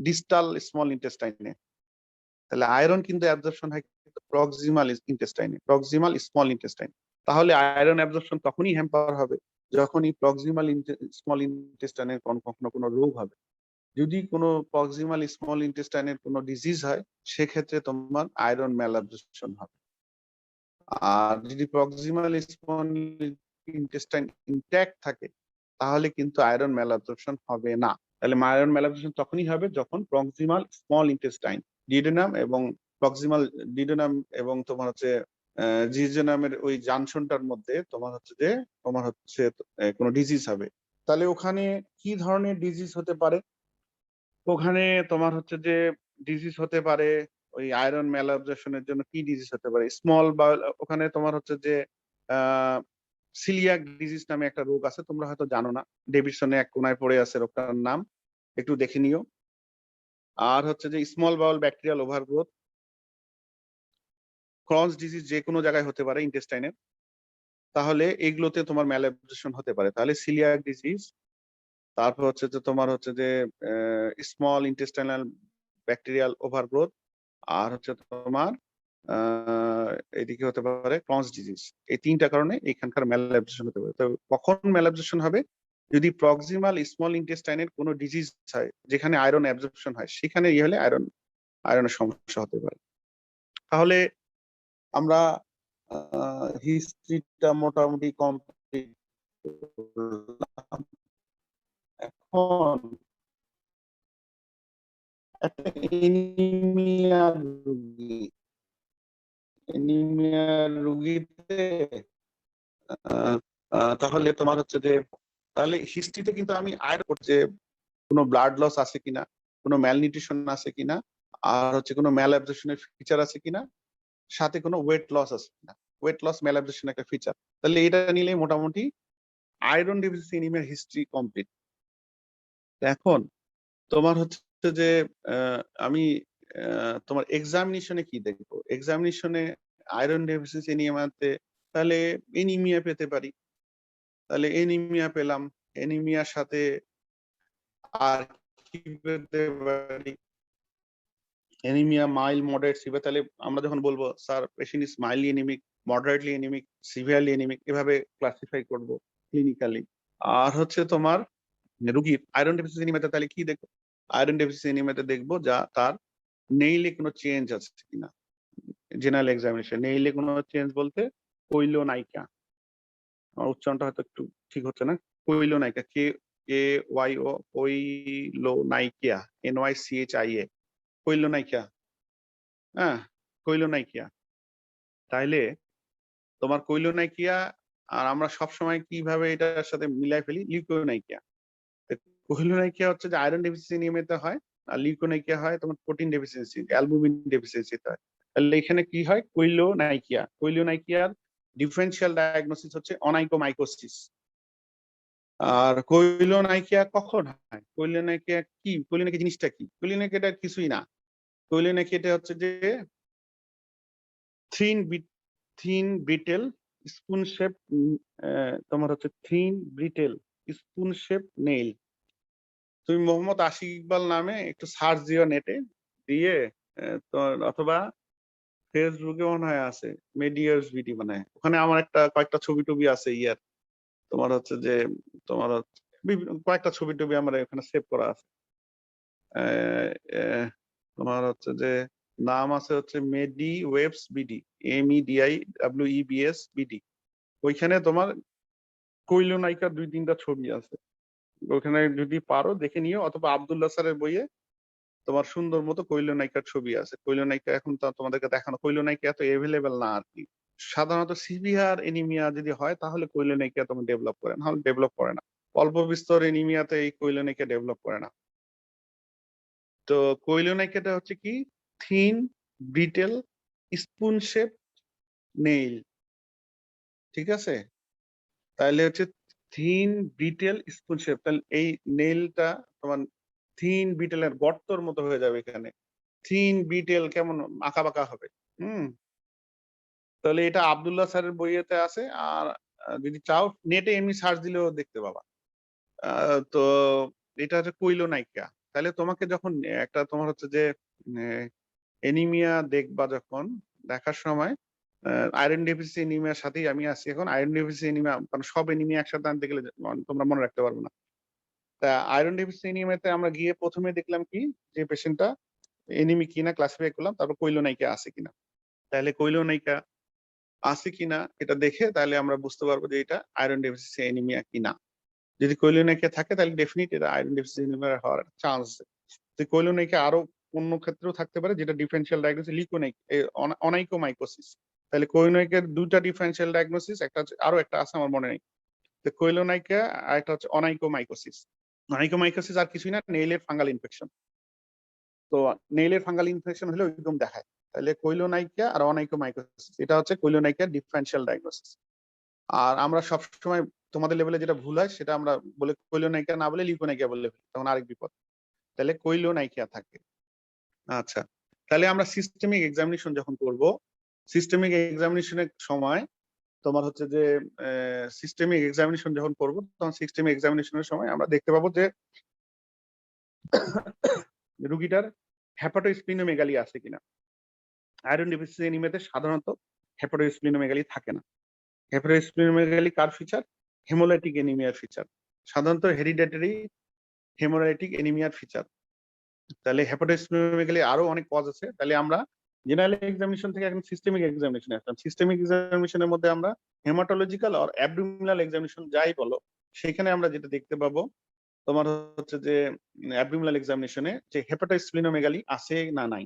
ডিস্টাল স্মল ইন্টেস্টাইনে। তাহলে আয়রন কিন্তু অ্যাবজর্পশন হয় প্রক্সিমাল ইন্টেস্টাইনে, প্রক্সিমাল স্মল ইন্টেস্টাইন। তাহলে আয়রন অ্যাবজর্পশন তখনই হ্যাম্পার হবে যখনই প্রক্সিমাল স্মল ইন্টেস্টাইনের কখনো কোনো রোগ হবে। যদি কোনো প্রক্সিমাল স্মল ইন্টেস্টাইনের কোনো ডিজিজ হয়, সেক্ষেত্রে তোমার আয়রন ম্যালঅ্যাবজর্পশন হবে। আর যদি প্রক্সিমাল স্মল ইন্টেস্টাইন ইনট্যাক্ট থাকে, তাহলে কিন্তু আয়রন ম্যালঅ্যাবজর্পশন হবে না। তাহলে আয়রন ম্যালঅ্যাবজর্পশন তখনই হবে যখন প্রক্সিমাল স্মল ইন্টেস্টাইন, ডিউডেনাম এবং প্রক্সিমাল ডিউডেনাম এবং তোমার হচ্ছে জিজেনামের ওই জাংশনটার মধ্যে তোমার হচ্ছে কোনো ডিজিজ হবে। তাহলে ওখানে কি ধরনের ডিজিজ হতে পারে? ওখানে তোমার হচ্ছে যে ডিজিজ হতে পারে ওই আয়রন ম্যালঅ্যাবজর্পশনের জন্য কি ডিজিজ হতে পারে? স্মল বাউল ওখানে তোমার হচ্ছে যে সিলিয়াক ডিজিজ নামে একটা রোগ আছে, তোমরা হয়তো জানো না। ডেভিডসনে এক কোনায় পড়ে আছে রোগটার নাম, একটু দেখে নিও। আর হচ্ছে যে স্মল বাউল ব্যাকটেরিয়াল ওভারগ্রোথ, ক্রনস ডিজিজ যে কোনো জায়গায় হতে পারে ইন্টেস্টাইনের, তাহলে এগুলোতে তোমার ম্যালঅ্যাবজর্পশন হতে পারে। তাহলে সিলিয়াক ডিজিজ, তারপর হচ্ছে যে তোমার হচ্ছে যে স্মল ইন্টেস্টাইনাল ব্যাকটেরিয়াল ওভারগ্রোথ, আর হচ্ছে তোমার এদিকে হতে পারে ক্রনস ডিজিজ। এই তিনটা কারণে এখানকার ম্যালঅ্যাবজর্পশন হতে পারে। তো কখন ম্যালঅ্যাবজর্পশন হবে? যদি প্রক্সিমাল স্মল ইন্টেস্টাইনের কোনো ডিজিজ হয় যেখানে আয়রন অ্যাবজর্পশন হয়, সেখানে ইয়ে হলে আয়রনের সমস্যা হতে পারে। তাহলে আমরা হিস্ট্রিটা মোটামুটি কমপ্লিট করলাম। এখন একটা এনিমিয়া রোগীতে তাহলে তোমার হচ্ছে যে তাহলে হিস্ট্রিতে কিন্তু আমি যে কোনো ব্লাড লস আছে কিনা, কোনো ম্যালনিউট্রিশন আছে কিনা, আর হচ্ছে কোনো ম্যালঅ্যাবজর্পশনের ফিচার আছে কিনা, সাথে কোনো ওয়েট লস আছে কিনা। ওয়েট লস ম্যালঅ্যাবজর্পশন একটা ফিচার, তাহলে এটা নিলে মোটামুটি আয়রন ডেফিসিয়েন্সি এনিমিয়ার হিস্ট্রি কমপ্লিট। এখন তোমার হচ্ছে যে আমি তোমার এক্সামিনেশনে কি দেখবো? এক্সামিনেশনে আয়রন ডেফিসিয়েন্সি এনিমিয়াতে তাহলে এনিমিয়া পেতে পারি। তাহলে এনিমিয়া পেলাম, এনিমিয়ার সাথে আর কি পেতে পারি? Anaemia mild, moderate, severe. তাহলে আমরা যখন বলবো sir patient is mildly anaemic, moderately anaemic, severely anaemic, এভাবে ক্লাসিফাই করব ক্লিনিক্যালি। আর হচ্ছে তোমার রুগীর আয়রন ডেফিসিয়েন্সি এনিমিয়াতে তাহলে কি দেখবো? আয়রন ডেফিসিয়েন্সি এনিমিয়াতে দেখবো যা তার নেইলে কোনো চেঞ্জ আছে কিনা। জেনারেল এক্সামিনেশন নেইলে কোনো চেঞ্জ বলতে কৈলোনাইকা, আমার উচ্চারণটা হয়তো একটু ঠিক হচ্ছে না, কৈলোনাইকা, KAYO, কৈলোনাইকিয়া, NYCHIA, কৈলোনাইকিয়া। হ্যাঁ, কৈলোনাইকিয়া। তাইলে তোমার কৈলোনাইকিয়া, আর আমরা সবসময় কিভাবে এটার সাথে মিলাই ফেলি? লিউকোনাইকিয়া। কৈলোনাইকিয়া হচ্ছে যে আয়রন ডেফিসিয়েন্সি নিয়মিত হয়, আর লিউকোনাইকিয়া হয় তোমার প্রোটিন ডেফিসিয়েন্সি, অ্যালবুমিন ডেফিসিয়েন্সি হয়। তাহলে এখানে কি হয়? কৈলোনাইকিয়া। কৈলোনাইকিয়ার ডিফারেন্সিয়াল ডায়াগনোসিস হচ্ছে অনাইকোমাইকোসিস। আর কৈলোনাইকিয়া কখন হয়? কৈলোনাইকিয়া কি? কৈলোনাইকিয়া জিনিসটা কি? কৈলোনাইকিয়াটা কিছুই না। কৈলোনাইকিয়াটা হচ্ছে যে থিন ব্রিটেল স্পুন শেপ, তোমার হচ্ছে থিন ব্রিটেল স্পুন শেপ নেইল। তুমি মোহাম্মদ আশিক ইকবাল নামে একটু সার্চ দিও নেটে, দিয়ে অথবা ফেসবুকে মনে হয় আছে মেডিয়ার্স ভিডি, মানে ওখানে আমার কয়েকটা ছবি টবি আছে ইয়ার, তোমার হচ্ছে যে তোমার কয়েকটা ছবি টবি আমার এখানে সেভ করা আছে। তোমার হচ্ছে যে নাম আছে হচ্ছে মেডি ওয়েবস বিডি, MEDIWEBS বিডি। ওইখানে তোমার কৈলোনাইকার 2-3টা ছবি আছে, ওখানে যদি পারো দেখে নিও, অথবা আব্দুল্লাহ স্যারের বইয়ে তোমার সুন্দর মতো কৈলোনাইকার ছবি আছে। কৈলোনাইকা এখন তো তোমাদেরকে দেখানো, কৈলোনাইকা এত এভেলেবেল না আর কি। সাধারণত সিভিয়ার এনিমিয়া যদি হয় তাহলে কৈলোনাইকা তোমার ডেভেলপ করে, নাহলে ডেভেলপ করে না। অল্প বিস্তর এনিমিয়াতে এই কৈলোনাইকা ডেভেলপ করে না। তো কৈলোনাইকাটা হচ্ছে কি? থিন ব্রিটেল স্পুন শেপ নেইল, ঠিক আছে? তাহলে হচ্ছে থিন ব্রিটেল স্পুন শেপ, তাহলে এই নেইলটা তোমার থিন ব্রিটেলের গর্তর মতো হয়ে যাবে এখানে। থিন ব্রিটেল কেমন আঁকা বাঁকা হবে। তাহলে এটা আব্দুল্লাহ স্যারের বইয়েতে আছে, আর যদি চাও নেটে এমনি সার্চ দিলেও দেখতে পাবা। তো এটা হচ্ছে কৈলোনাইকা। তাহলে তোমাকে যখন একটা তোমার হচ্ছে যে এনিমিয়া দেখবা, যখন দেখার সময় আয়রন ডেফিসিয়েন্সি এনিমিয়ার সাথেই আমি আছি এখন। আয়রন ডেফিসিয়েন্সি এনিমিয়া, কারণ সব এনিমিয়া একসাথে আনতে গেলে তোমরা মনে রাখতে পারবে না। তা আয়রন ডেফিসিয়েন্সি এনিমিয়াতে আমরা গিয়ে প্রথমে দেখলাম কি, যে পেশেন্টটা এনিমি কিনা ক্লাসিফাই করলাম, তারপর কৈলোনাইকা আছে কিনা। তাহলে কৈলোনাইকা আছে কিনা এটা দেখে তাহলে আমরা বুঝতে পারবো যে এটা আয়রন ডেফিসিয়েন্সি এনিমিয়া কিনা। যদি কৈলোনাইকা থাকে তাহলে ডেফিনিট এটা আয়রন ডেফিসিয়েন্সি এনিমিয়া হওয়ার চান্স আছে। তো কৈলোনাইকা আরো অন্য ক্ষেত্রেও থাকতে পারে, যেটা ডিফারেন্সিয়াল ডায়াগনোসিস অনাইকোমাইকোসিস। তাহলে কৈলোনাইকার 2টা ডিফারেন্সিয়াল ডায়াগনোসিস, একটা আরো একটা আছে আমার মনে নেই। তো কৈলোনাইকা আর একটা হচ্ছে অনাইকোমাইকোসিস। অনাইকোমাইকোসিস আর কিছুই না, নেইলের ফাঙ্গাল ইনফেকশন। তো নেইলের ফাঙ্গাল ইনফেকশন হলে ওইরকম দেখায়। তাহলে কৈলোনাইকিয়া আর অনাইকোমাইকোসিস, এটা হচ্ছে কৈলোনাইকিয়া ডিফারেনশিয়াল ডায়াগনোসিস। আর আমরা সবসময় তোমাদের লেভেলে যেটা ভুল হয় সেটা আমরা বলে কৈলোনাইকিয়া না বলে লিউকোনাইকিয়া বললে ফেলি, তখন আরেক বিপদ। তাহলে কৈলোনাইকিয়া থাকে। আচ্ছা, তাহলে আমরা সিস্টেমিক এক্সামিনেশন যখন করব, সিস্টেমিক এক্সামিনেশনের সময় তোমার হচ্ছে যে সিস্টেমিক এক্সামিনেশন যখন করব, তখন সিস্টেমিক এক্সামিনেশনের সময় আমরা দেখতে পাবো যে রুগীটার হেপাটোস্প্লিনোমেগালি আছে কিনা। আয়রন ডেফিসিয়েন্সি এনিমিয়াতে সাধারণত হেপাটোস্প্লিনোমেগালি থাকে না। হেপাটোস্প্লিনোমেগালি কার ফিচার? হেমোলাইটিক এনিমিয়ার ফিচার, সাধারণত হেরিডিটারি হেমোলাইটিক এনিমিয়ার ফিচার। তাহলে হেপাটোস্প্লিনোমেগালি আরো অনেক কজ আছে। তাহলে আমরা জেনারেল এক্সামিনেশন থেকে এখন সিস্টেমিক এক্সামিনেশনে আসলাম। সিস্টেমিক এক্সামিনেশনের মধ্যে আমরা হেমাটোলজিক্যাল আর অ্যাবডোমিনাল এক্সামিনেশন যাই বলো, সেখানে আমরা যেটা দেখতে পাবো তোমার হচ্ছে যে অ্যাবডোমিনাল এক্সামিনেশনে যে হেপাটোস্প্লিনোমেগালি আছে না নাই।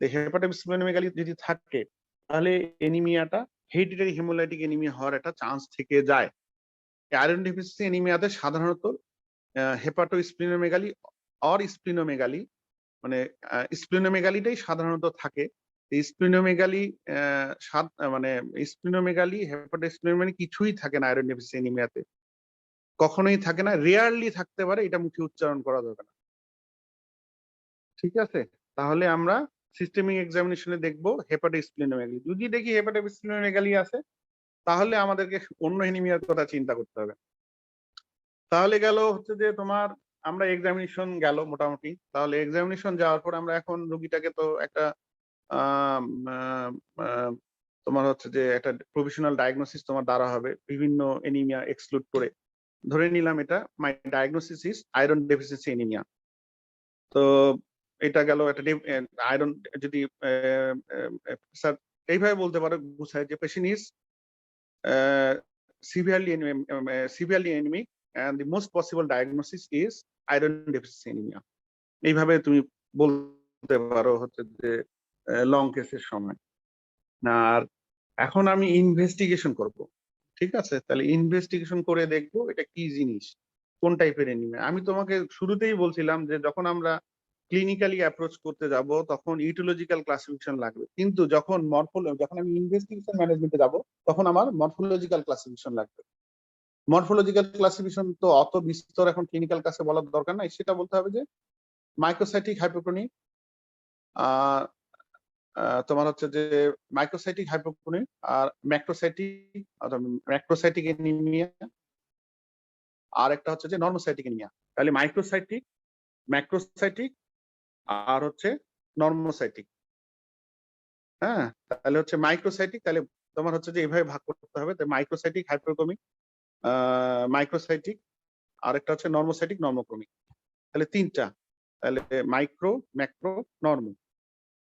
হেপাটোস্প্লিনোমেগালি যদি থাকে তাহলে এনিমিয়াটা হেরিডিটারি হেমোলাইটিক এনিমিয়া হওয়ার একটা চান্স থেকে যায়। আয়রন ডেফিসিয়েন্সি এনিমিয়াতে সাধারণত হেপাটোস্প্লিনোমেগালি অর স্প্লিনোমেগালি, মানে স্প্লিনোমেগালিটাই সাধারণত থাকে। স্প্লিনোমেগালি মানে স্প্লিনোমেগালি হেপাটোস্প্লিনোমেগালি কিছুই থাকে না আয়রন ডেফিসিয়েন্সি এনিমিয়াতে, কখনোই থাকে না। রেয়ারলি থাকতে পারে, এটা মুখে উচ্চারণ করা যাবে না। ঠিক আছে, তাহলে আমরা সিস্টেমিক এক্সামিনেশনে দেখবো হেপাটোস্প্লিনোমেগালি। যদি দেখি হেপাটোস্প্লিনোমেগালি আছে, তাহলে আমাদেরকে অন্য এনিমিয়ার কথা চিন্তা করতে হবে। তাহলে গেল হচ্ছে যে তোমার আমরা এক্সামিনেশন গেল মোটামুটি। তাহলে এক্সামিনেশন যাওয়ার পর আমরা এখন রুগীটাকে তো একটা আম, আহ, আহ, তোমার হচ্ছে যে একটা প্রফেশনাল ডায়াগনোসিস তোমার দ্বারা হবে বিভিন্ন এনিমিয়া এক্সক্লুড করে। ধরে নিলাম এটা my diagnosis is iron deficiency anaemia. তো এটা গেল একটা আয়রন, যদি স্যার এইভাবে বলতে পারো বুঝায় যে patient is severely anemic and the most possible diagnosis is iron deficiency anemia. এইভাবে তুমি বলতে পারো হচ্ছে যে লং কেসের সময়। আর এখন আমি ইনভেস্টিগেশন করব, ঠিক আছে? তাহলে ইনভেস্টিগেশন করে দেখবো এটা কি জিনিস, কোন টাইপের এনিমিয়া। আমি তোমাকে শুরুতেই বলছিলাম যে যখন আমরা ক্লিনিক্যালি অ্যাপ্রোচ করতে যাব তখন ইটিওলজিক্যাল ক্লাসিফিকেশন লাগবে, কিন্তু যখন যখন আমি ইনভেস্টিগেশন ম্যানেজমেন্টে যাব তখন আমার মরফোলজিক্যাল ক্লাসিফিকেশন লাগবে। মরফোলজিক্যাল ক্লাসিফিকেশন তো অত বিস্তর এখন ক্লিনিক্যাল কাছে বলার দরকার নাই, সেটা বলতে হবে যে মাইক্রোসাইটিক হাইপোক্রোনিক, তোমার হচ্ছে যে মাইক্রোসাইটিক হাইপোক্রোনিক আর ম্যাক্রোসাইটিক এনিমিয়া, আর একটা হচ্ছে যে নর্মোসাইটিক এনিমিয়া। তাহলে মাইক্রোসাইটিক, ম্যাক্রোসাইটিক আর হচ্ছে নর্মোসাইটিক। হ্যাঁ, তাহলে হচ্ছে মাইক্রোসাইটিক, তাহলে তোমার হচ্ছে যে এইভাবে ভাগ করতে হবে। মাইক্রোসাইটিক হাইপোক্রোমিক, মাইক্রোসাইটিক, আর একটা হচ্ছে নর্মোসাইটিক নর্মোক্রোমিক। তাহলে তিনটা, তাহলে মাইক্রো, ম্যাক্রো, নর্মো।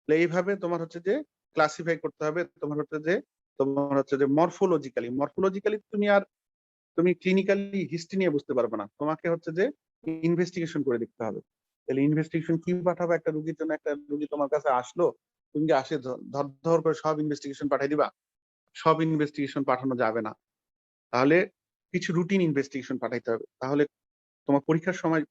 তাহলে এইভাবে তোমার হচ্ছে যে ক্লাসিফাই করতে হবে। তোমার হচ্ছে যে মরফোলজিক্যালি তুমি ক্লিনিক্যালি হিস্ট্রি নিয়ে বুঝতে পারবে না, তোমাকে হচ্ছে যে ইনভেস্টিগেশন করে দেখতে হবে। তাহলে ইনভেস্টিগেশন কি পাঠাবো একটা রুগীর জন্য? একটা রুগী তোমার কাছে আসলো, তুমি কি আসে ধর ধর করে সব ইনভেস্টিগেশন পাঠাই দিবা? সব ইনভেস্টিগেশন পাঠানো যাবে না। তাহলে কিছু রুটিন ইনভেস্টিগেশন পাঠাইতে হবে। তাহলে তোমার পরীক্ষার সময়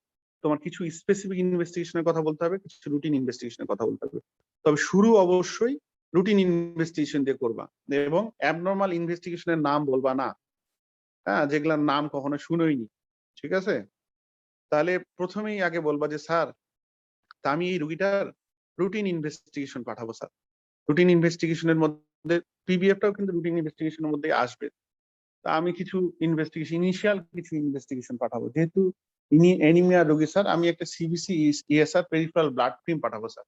তোমার কিছু স্পেসিফিক ইনভেস্টিগেশনের কথা বলতে হবে, কিছু রুটিন ইনভেস্টিগেশনের কথা বলতে হবে। তবে শুরু অবশ্যই রুটিন ইনভেস্টিগেশন দিয়ে করবা, এবং অ্যাবনর্মাল ইনভেস্টিগেশনের নাম বলবা না, হ্যাঁ, যেগুলার নাম কখনো শুনোইনি। ঠিক আছে, তাহলে প্রথমেই আগে বলবা যে স্যার, তা আমি এই রুগীটার রুটিন ইনভেস্টিগেশন পাঠাবো স্যার। রুটিন ইনভেস্টিগেশনের মধ্যে পিবিএফটাও কিন্তু রুটিন ইনভেস্টিগেশনের মধ্যে আসবে। তা আমি কিছু ইনিশিয়াল কিছু ইনভেস্টিগেশন পাঠাবো। যেহেতু ইনি অ্যানিমিয়া রোগী স্যার, আমি একটা CBC ESR peripheral blood film পাঠাবো স্যার।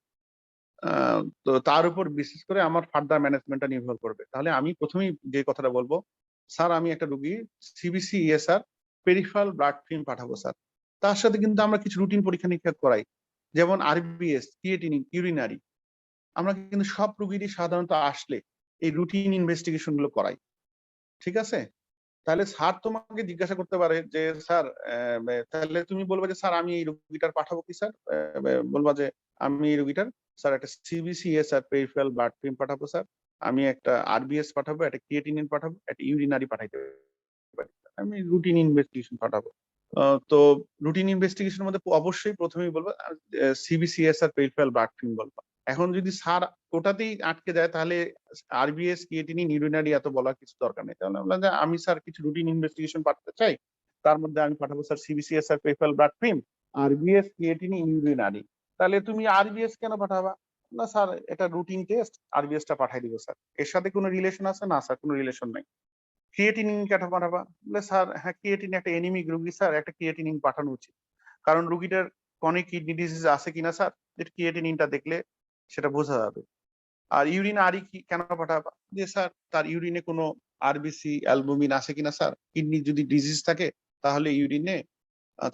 তো তার উপর বিশেষ করে আমার ফার্দার ম্যানেজমেন্টটা নির্ভর করবে। তাহলে আমি প্রথমেই যে কথাটা বলবো, স্যার আমি একটা রুগী CBC ESR peripheral blood film পাঠাবো স্যার। তার সাথে কিন্তু আমরা কিছু রুটিন পরীক্ষা নিরীক্ষা করাই, যেমন আরবিএস, ক্রিয়েটিনিন, ইউরিনারি। আমরা কিন্তু সব রুগীরই সাধারণত আসলে এই রুটিন ইনভেস্টিগেশন গুলো করাই। ঠিক আছে, তাহলে স্যার তোমাকে জিজ্ঞাসা করতে পারে যে স্যার, তাহলে তুমি বলবে যে স্যার আমি এই রোগীটার পাঠাবো কি স্যার? বলবা যে আমি এই রোগীটার স্যার একটা সিবিসিএস আর পেরিফেরাল ব্লাড ফিল্ম পাঠাবো স্যার, আমি একটা আরবিএস পাঠাবো, একটা ক্রিয়েটিনিন পাঠাবো, একটা ইউরিনারি পাঠাইতে পারি, আমি রুটিন ইনভেস্টিগেশন পাঠাবো। তো রুটিন ইনভেস্টিগেশনের মধ্যে অবশ্যই প্রথমেই বলবো সিবিসিএস আর পেরিফেরাল ব্লাড ফিল্ম বলবো। এখন যদি স্যার ওটাতেই আটকে যায় তাহলে আরবিএস ক্রিয়েটিনিন ইউরিনারি এত বলার কিছু দরকার নেই। তাহলে বললাম যে আমি স্যার কিছু রুটিন ইনভেস্টিগেশন পাঠাতে চাই, তার মধ্যে আমি পাঠাবো স্যার সিবিসিএস আর peripheral blood film, RBS creatinine urinary. তাহলে তুমি আরবিএস কেন পাঠাবা? না স্যার এটা রুটিন টেস্ট, আরবিএস টা পাঠাই দিব স্যার। এর সাথে কোনো রিলেশন আছে? না স্যার কোনো রিলেশন নাই। ক্রিয়েটিনিন কেন পাঠাবা? বলে স্যার হ্যাঁ ক্রিয়েটিন একটা এনিমিক রোগী স্যার, একটা ক্রিয়েটিনিন পাঠানো উচিত। কারণ রোগীটার ক্রনিক কিডনি ডিজিজ আছে কিনা স্যার, ক্রিয়েটিনিনটা দেখলে সেটা বোঝা যাবে। আর ইউরিন আরি কি কেন পাঠাবা? যে স্যার তার ইউরিনে কোনো আরবিসি অ্যালবুমিন আছে কিনা স্যার, কিডনি যদি ডিজিজ থাকে তাহলে ইউরিনে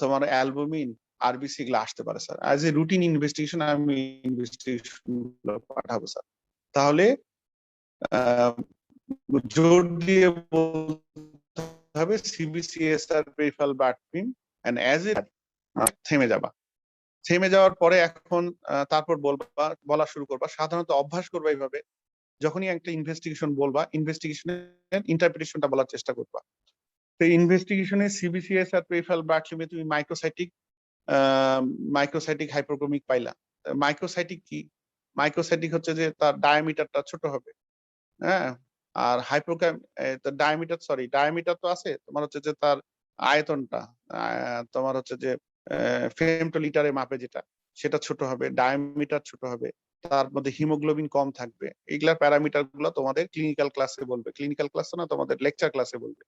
তোমার অ্যালবুমিন আরবিসি গুলো আসতে পারে sir. As a routine investigation আমি ইনভেস্টিগেশন পাঠাবো স্যার। তাহলে আহ জোর দিয়ে বলতে হবে CBC ESR peripheral blood film and as a থেমে যাবা। থেমে যাওয়ার পরে এখন তারপর বলা শুরু করবা, সাধারণত অভ্যাস করবা এইভাবে। যখনই একটা ইনভেস্টিগেশন বলবা, ইনভেস্টিগেশনের ইন্টারপ্রিটেশনটা বলার চেষ্টা করবা। তো ইনভেস্টিগেশনে সিবিসিএসআর পেরিফেরাল ব্লাড ফিল্মে তুমি মাইক্রোসাইটিক হাইপোক্রোমিক পাইলা। মাইক্রোসাইটিক কি? মাইক্রোসাইটিক হচ্ছে যে তার ডায়ামিটারটা ছোট হবে, হ্যাঁ। আর ডায়ামিটার তো আছে, তোমার হচ্ছে যে তার আয়তনটা তোমার হচ্ছে যে ফেমটোলিটারে মাপে যেটা, সেটা ছোট হবে, ডায়ামিটার ছোট হবে, তার মধ্যে হিমোগ্লোবিন কম থাকবে। এইগুলার প্যারামিটার গুলো তোমাদের ক্লিনিক্যাল ক্লাসে বলবে, ক্লিনিক্যাল ক্লাসে না তোমাদের লেকচার ক্লাসে বলবে।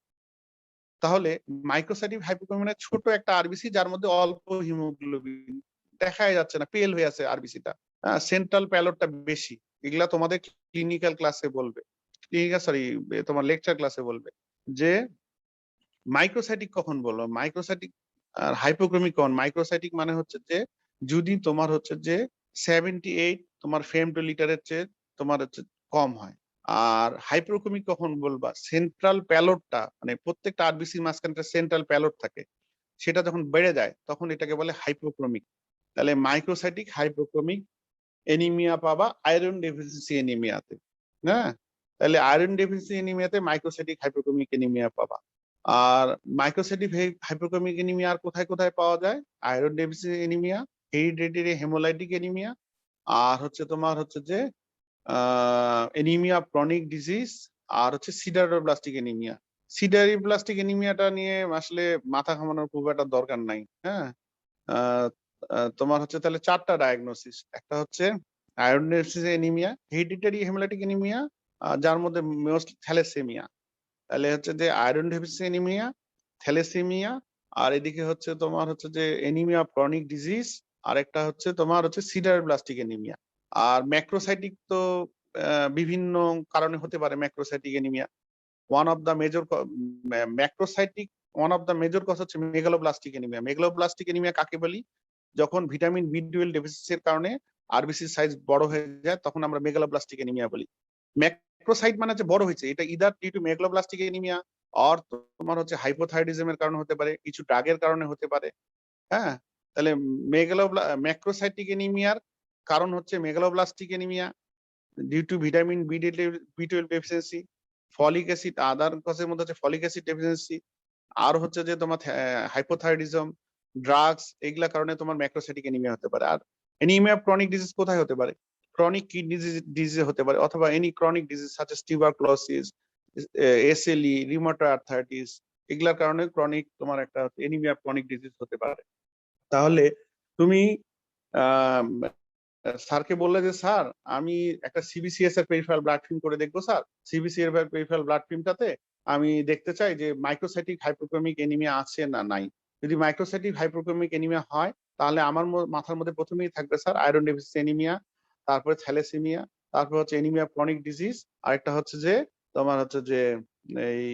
তাহলে মাইক্রোসাইটিক হাইপোক্রোমিক মানে ছোট একটা আরবিসি যার মধ্যে অল্প হিমোগ্লোবিন, দেখাই যাচ্ছে না, পেল হয়ে আছে আরবিসিটা, সেন্ট্রাল প্যালোডটা বেশি। এগুলা তোমাদের ক্লিনিক্যাল ক্লাসে বলবে, তোমার লেকচার ক্লাসে বলবে যে মাইক্রোসাইটিক কখন বলবো, মাইক্রোসাইটিক আর হাইপোক্রোমিক কখন। মাইক্রোসাইটিক মানে হচ্ছে যে যদি তোমার হচ্ছে যে 78 তোমার ফেমটোলিটারের চেয়ে তোমার হচ্ছে কম হয়। আর হাইপোক্রোমিক কখন বলবা, সেন্ট্রাল প্যালোডটা মানে প্রত্যেকটা আরবিসির মাঝখানে সেন্ট্রাল প্যালোড থাকে, সেটা যখন বেড়ে যায় তখন এটাকে বলে হাইপোক্রোমিক। তাহলে মাইক্রোসাইটিক হাইপোক্রোমিক এনিমিয়া পাবা আয়রন ডেফিসিয়েন্সি এনিমিয়াতে, হ্যাঁ। তাহলে আয়রন ডেফিসিয়েন্সি এনিমিয়াতে মাইক্রোসাইটিক হাইপোক্রোমিক এনিমিয়া পাবা। আর মাইক্রোসাইটিক হাইপোক্রোমিক এনিমিয়া আর কোথায় কোথায় পাওয়া যায়? Iron deficiency anaemia, hereditary haemolytic anaemia, আর হচ্ছে তোমার হচ্ছে যে এনিমিয়া ক্রনিক ডিজিজ, আর হচ্ছে সিডারোব্লাস্টিক এনিমিয়া। সিডারিব্লাস্টিক এনিমিয়াটা নিয়ে আসলে মাথা ঘামানোর খুব একটা দরকার নাই, হ্যাঁ। তোমার হচ্ছে তাহলে 4টা ডায়াগনোসিস, একটা হচ্ছে iron deficiency anaemia, hereditary haemolytic anaemia, যার মধ্যে মোস্ট থ্যালাসেমিয়া। তাহলে হচ্ছে যে আয়রন ডেফিসিয়েন্সি এনিমিয়া, থ্যালাসেমিয়া, আর এদিকে হচ্ছে তোমার হচ্ছে যে এনিমিয়া ক্রনিক ডিজিজ, আর একটা হচ্ছে তোমার হচ্ছে সিডারব্লাস্টিক এনিমিয়া। আর ম্যাক্রোসাইটিক তো বিভিন্ন কারণে হতে পারে macrocytic anaemia. One of the major macrocytic one of the major cause হচ্ছে মেগালোব্লাস্টিক এনিমিয়া। মেগালোব্লাস্টিক এনিমিয়া কাকে বলি? যখন ভিটামিন বি12 ডেফিসিয়েন্সির কারণে আরবিসির সাইজ বড় হয়ে যায় তখন আমরা মেগালোব্লাস্টিক এনিমিয়া বলি। ম্যাক্রোসাইট মানে হচ্ছে বড় হয়েছে, এটা either due to megaloblastic anaemia or তোমার হচ্ছে হাইপোথাইরয়েডিজমের কারণে হতে পারে, কিছু ড্রাগের কারণে হতে পারে, হ্যাঁ। তাহলে ম্যাক্রোসাইটিক এনিমিয়ার কারণ হচ্ছে megaloblastic anaemia due to vitamin বি12 ডেফিসিয়েন্সি, ফলিক অ্যাসিড, আদার কজের মধ্যে হচ্ছে ফলিক অ্যাসিড ডেফিসিয়েন্সি, আর হচ্ছে যে তোমার হাইপোথাইরয়েডিজম, ড্রাগস, এগুলা কারণে তোমার ম্যাক্রোসাইটিক এনিমিয়া হতে পারে। আর এনিমিয়া ক্রনিক ডিজিজ কোথায় হতে পারে? ক্রনিক কিডনি ডিজিজ হতে পারে, অথবা any chronic disease such S tuberculosis, SLE, rheumatoid arthritis, এগুলার কারণে ক্রনিক তোমার একটা এনিমিয়া ক্রনিক ডিজিজ হতে পারে। তাহলে তুমি স্যারকে বললে যে স্যার আমি একটা সিবিসিএস এর পেরিফেরাল ব্লাড ফিল্ম করে দেখবো স্যার, সিবিসিএস এর পেরিফেরাল ব্লাড ফিল্মটাতে আমি দেখতে চাই যে মাইক্রোসাইটিক হাইপোক্রোমিক এনিমিয়া আছে না নাই। যদি মাইক্রোসাইটিক হাইপোক্রোমিক এনিমিয়া হয় তাহলে আমার মাথার মধ্যে প্রথমেই থাকবে স্যার আয়রন ডেফিসিয়েন্সি এনিমিয়া, তারপরে থ্যালাসেমিয়া, তারপর হচ্ছে এনিমিয়া ক্রনিক ডিজিজ, আরেকটা হচ্ছে যে তোমার হচ্ছে যে এই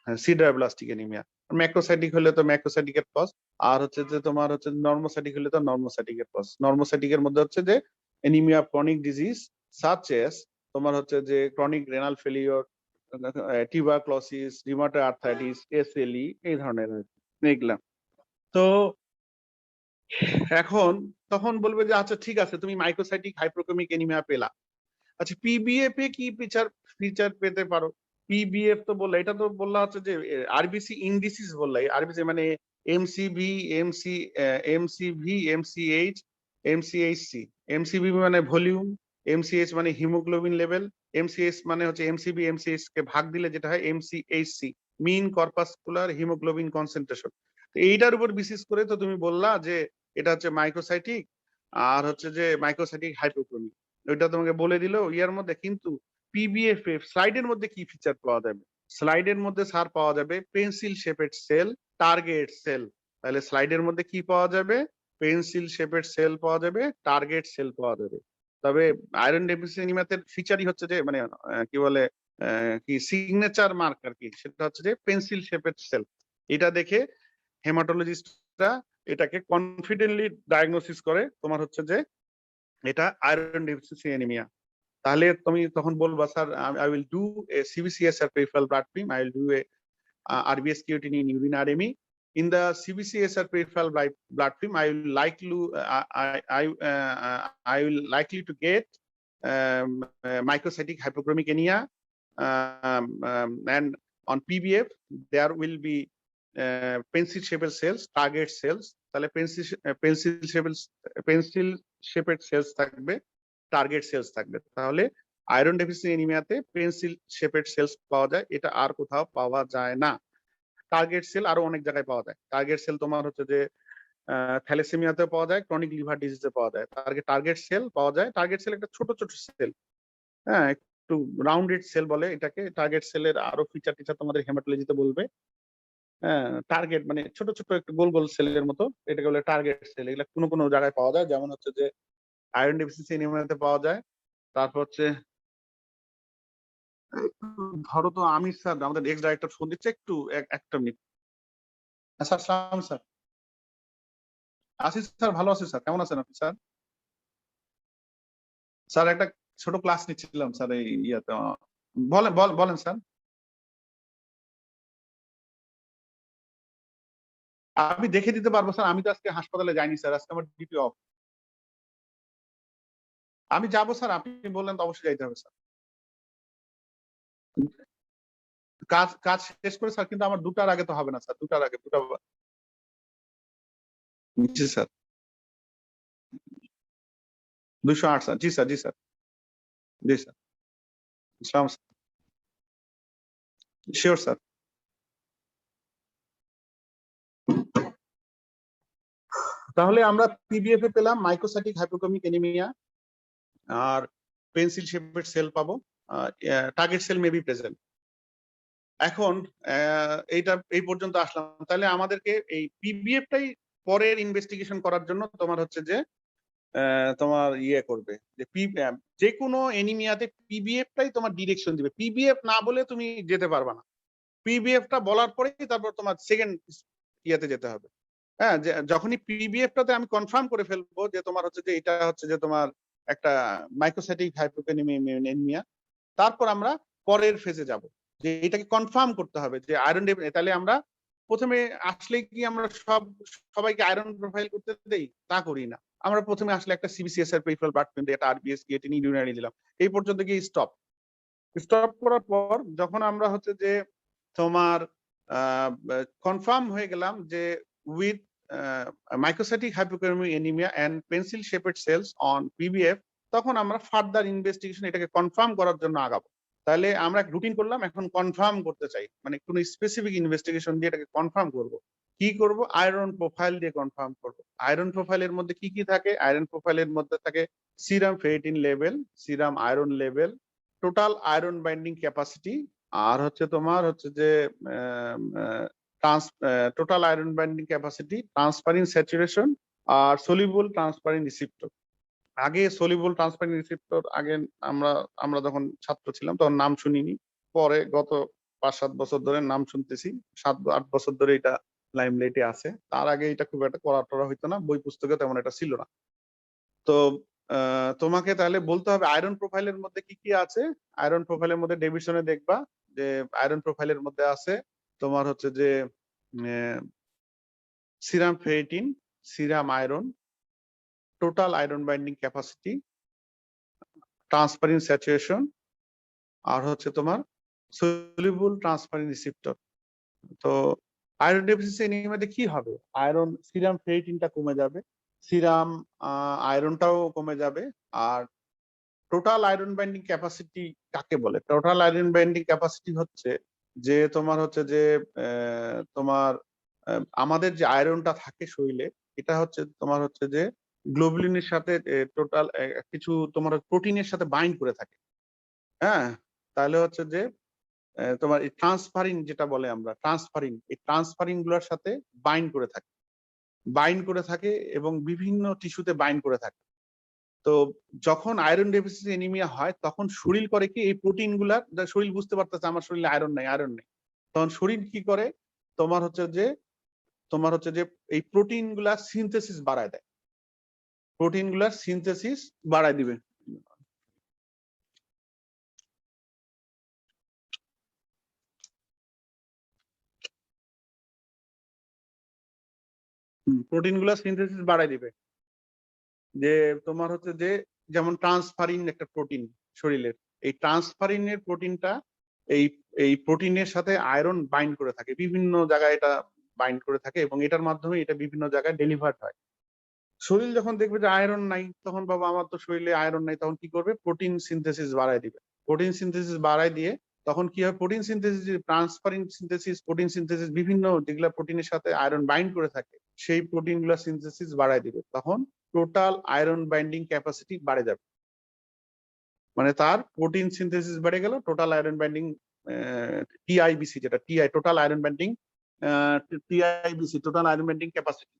সিডারব্লাস্টিক এনিমিয়া। ম্যাক্রোসাইটিক হলে তো ম্যাক্রোসাইটিক এর কজ, আর হচ্ছে যে তোমার হচ্ছে নর্মোসাইটিক হলে তো নর্মোসাইটিক এর কজ। নর্মোসাইটিক এর মধ্যে হচ্ছে যে anaemia chronic disease such S তোমার হচ্ছে যে chronic renal failure, tuberculosis, rheumatoid arthritis, SLE, এই ধরনের এগুলা। তো এখন তখন বলবে যে আচ্ছা ঠিক আছে তুমি মাইক্রোসাইটিক হাইপোক্রোমিক এনিমিয়া পেলা, আচ্ছা পিবিএফ এ কি ফিচার পেতে পারো? পিবিএফ তো বললা, এটা তো বললা হচ্ছে যে আরবিসি ইনডিসিস বললা, আরবিসি মানে এমসিভি, এমসিভি, এমসিএইচ, এমসিএইচসি। এমসিভি মানে ভলিউম, এমসিএইচ মানে হিমোগ্লোবিন লেভেল, এমসিএইচ মানে হচ্ছে এমসিভি, এমসিএইচ কে ভাগ দিলে যেটা হয় এমসিএইচসি, মিন কর্পাসকুলার হিমোগ্লোবিন কনসেন্ট্রেশন। এইটার উপর বিশেষ করে তো তুমি বললা যে এটা হচ্ছে মাইক্রোসাইটিক আর হচ্ছে যে মাইক্রোসাইটিক হাইপোক্রোমিক, ওইটা তোমাকে বলে দিল ইয়ার মধ্যে। কিন্তু পিবিএফএফ স্লাইডের মধ্যে কি ফিচার পাওয়া যাবে? স্লাইডের মধ্যে স্যার পাওয়া যাবে pencil shaped cell, target cell. তাহলে স্লাইডের মধ্যে কি পাওয়া যাবে? পেন্সিল শেপেড সেল পাওয়া যাবে, টার্গেট সেল পাওয়া যাবে। তবে আয়রন ডেফিসিয়েন্সি অ্যানিমিয়াতে ফিচারই হচ্ছে যে মানে কি বলে কি সিগনেচার মার্ক আর কি, সেটা হচ্ছে যে পেন্সিল শেপেড সেল। এটা দেখে হেমাটোলজিস্টরা এটাকে কনফিডেন্টলি ডায়াগনোসিস করে তোমার হচ্ছে যে এটা আয়রন ডেফিসিয়েন্সি অ্যানিমিয়া। তাহলে তুমি তখন বলবা sir I will do a CBC ESR peripheral blood film, I will do a RBS creatinine urine RME. In the CBCSR peripheral blood film, I will likely to get microcytic hypochromic anemia, and on PBF there will be pencil shaped cells, target cells. তাহলে pencil shaped cells থাকবে, target cells থাকবে। তাহলে iron deficiency অ্যানিমিয়াতে pencil shaped cells পাওয়া যায়, এটা আর কোথাও পাওয়া যায় না। টার্গেট সেল আরো অনেক জায়গায় পাওয়া যায়। টার্গেট সেল তোমার হচ্ছে যে থ্যালাসেমিয়াতে পাওয়া যায়, ক্রনিক লিভার ডিজিজে পাওয়া যায়। টার্গেট সেল পাওয়া যায়। টার্গেট সেল একটা ছোট ছোট সেল, হ্যাঁ, একটু রাউন্ডেড সেল বলে এটাকে। টার্গেট সেলের আরো ফিচার টিচার তোমাদের হেমাটোলজিতে বলবে। হ্যাঁ, টার্গেট মানে ছোট ছোট একটু গোল গোল সেলের মতো, এটাকে বলে টার্গেট সেল। এগুলো কোনো কোনো জায়গায় পাওয়া যায়, যেমন হচ্ছে যে আয়রন ডেফিসিয়েন্সি অ্যানিমিয়াতে পাওয়া যায়। তারপর হচ্ছে ধরো তো আমির স্যার আমাদের এক্স ডাইরেক্টর ফোন দিচ্ছে, একটু একটা মিনিট। স্যার সালাম স্যার। আছি স্যার, ভালো আছি স্যার, কেমন আছেন আপনি স্যার? স্যার একটা ছোট ক্লাস নিচ্ছিলাম স্যার এই ইয়াতে। বলেন বলেন স্যার। আমি দেখে দিতে পারবো স্যার, আমি তো আজকে হাসপাতালে যাইনি স্যার, আজকে আমার ডিউটি অফ। আমি যাবো স্যার, আপনি বললেন তো অবশ্যই যাইতে হবে স্যার। কাজ কাজ শেষ করে স্যার, কিন্তু আমার 2টার আগে তো হবে না স্যার, 2টার আগে 2টা। জি স্যার, 208 স্যার। জি স্যার, জি স্যার, জি স্যার। সালাম স্যার। Sure sir. তাহলে আমরা পিবিএফ এ পেলাম মাইক্রোসাইটিক হাইপোক্রোমিক অ্যানিমিয়া আর পেন্সিল শেপেড সেল পাবো, target cell may be present. এখন এইটা এই পর্যন্ত আসলাম। তাহলে আমাদেরকে এই পিবিএফটাই পরের ইনভেস্টিগেশন করার জন্য তোমার হচ্ছে যে তোমার ইয়ে করবে যে যে কোনো এনিমিয়াতে পিবিএফটাই তোমার ডিরেকশন দিবে। পিবিএফ না বলে তুমি যেতে পারবে না, পিবিএফটা বলার পরেই তারপর তোমার সেকেন্ড ইয়াতে যেতে হবে। হ্যাঁ, যখনই পিবিএফটাতে আমি কনফার্ম করে ফেলবো যে তোমার হচ্ছে যে এটা হচ্ছে যে তোমার একটা মাইক্রোসাইটিক হাইপোক্যানিমিয়া, তারপর আমরা পরের ফেজে যাব, যে এটাকে কনফার্ম করতে হবে যে আয়রন। তাহলে আমরা প্রথমে আসলে কি আমরা সবাইকে আয়রন প্রোফাইল করতে দেই? তা করি না। আমরা প্রথমে আসলে একটা সিবিসিএসআর পেরিফেরাল ব্লাড ফিল্ম দিয়ে একটা আরবিএস ক্রিয়েটিনিন ইউরিনারি দিলাম, এই পর্যন্ত গিয়ে স্টপ। স্টপ করার পর যখন আমরা হচ্ছে যে তোমার কনফার্ম হয়ে গেলাম যে with microcytic hypochromic anaemia and pencil shaped cells on PBF, তখন আমরা ফার্দার ইনভেস্টিগেশন এটাকে কনফার্ম করার জন্য আগাবো। তাহলে আমরা রুটিন করলাম, এখন কনফার্ম করতে চাই, মানে কোনো স্পেসিফিক ইনভেস্টিগেশন দিয়ে এটাকে কনফার্ম করব। কি করব? আয়রন প্রোফাইল দিয়ে কনফার্ম করব। আয়রন প্রোফাইলের মধ্যে কি কি থাকে? আয়রন প্রোফাইলের মধ্যে থাকে serum ferritin level, serum iron level, total iron binding capacity, আর হচ্ছে তোমার হচ্ছে যে total iron binding capacity, transferrin saturation, আর সলিউবল ট্রান্সফারিন রিসিপ্টর। আগে সলিউবল ট্রান্সফারিন রিসিপ্টর আগে আমরা আমরা যখন ছাত্র ছিলাম তখন নাম শুনিনি, পরে গত 5-7 বছর ধরে নাম শুনতেছি, 7-8 বছর ধরে এটা লাইমলাইটে আছে। তার আগে এটা খুব একটা করা টরা হইতো না, বই পুস্তকে তেমন এটা ছিল না। তো তোমাকে তাহলে বলতে হবে আয়রন প্রোফাইলের মধ্যে কি কি আছে। আয়রন প্রোফাইলের মধ্যে ডেভিশনে দেখবা যে আয়রন প্রোফাইলের মধ্যে আছে তোমার হচ্ছে যে serum ferritin, serum iron, total iron binding capacity, transferrin saturation, আর হচ্ছে তোমার সলিউবল ট্রান্সফারিন রিসিপ্টর। তো আয়রন ডেফিসিয়েন্সি এনিমিয়াতে কি হবে? আয়রন সিরাম ফেরিটিনটা কমে যাবে, সিরাম আয়রনটাও কমে যাবে। আর টোটাল আয়রন বাইন্ডিং ক্যাপাসিটি কাকে বলে? টোটাল আয়রন বাইন্ডিং ক্যাপাসিটি হচ্ছে যে তোমার হচ্ছে যে তোমার আমাদের যে আয়রনটা থাকে শরীরে, এটা হচ্ছে তোমার হচ্ছে যে গ্লোবুলিনের সাথে টোটাল কিছু তোমার প্রোটিনের সাথে বাইন্ড করে থাকে। হ্যাঁ, তাহলে হচ্ছে যে তোমার এই ট্রান্সফারিন যেটা বলে আমরা ট্রান্সফারিন, এই ট্রান্সফারিন গুলোর সাথে বাইন্ড করে থাকে এবং বিভিন্ন টিস্যুতে বাইন্ড করে থাকে। তো যখন আয়রন ডেফিসিয়েন্সি এনিমিয়া হয় তখন শরীর করে কি এই প্রোটিন গুলার, শরীর বুঝতে পারতেছে আমার শরীরে আয়রন নেই, তখন শরীর কি করে তোমার হচ্ছে যে এই প্রোটিন গুলার সিনথেসিস বাড়ায় দেয়, প্রোটিন গুলার সিনথেসিস বাড়ায় দিবে। প্রোটিন গুলার সিনথেসিস বাড়ায় দিবে। যে তোমার হচ্ছে যে যেমন ট্রান্সফারিন একটা প্রোটিন শরীরের, এই ট্রান্সফারিনের প্রোটিনটা এই এই প্রোটিনের সাথে আয়রন বাইন্ড করে থাকে, বিভিন্ন জায়গায় এটা বাইন্ড করে থাকে এবং এটার মাধ্যমে এটা বিভিন্ন জায়গায় ডেলিভার্ড হয়। শরীর যখন দেখবে যে আয়রন নাই, তখন বাবা আমার তো শরীরে আয়রন নাই, তখন কি করবে? প্রোটিন সিনথেসিস বাড়ায় দিবে। প্রোটিন সিনথেসিস বাড়ায় দিয়ে তখন কি হয়? Protein synthesis, transferrin synthesis, protein synthesis, বিভিন্ন যেগুলা প্রোটিনের সাথে আয়রন বাইন্ড করে থাকে সেই প্রোটিন গুলা সিনথেসিস বাড়ায় দিবে। তখন টোটাল আয়রন বাইন্ডিং ক্যাপাসিটি বাড়ে যাবে, মানে তার প্রোটিন সিনথেসিস বেড়ে গেল, টোটাল আয়রন বাইন্ডিং টিআইবিসি, যেটা TI total iron binding TIBC total iron binding capacity,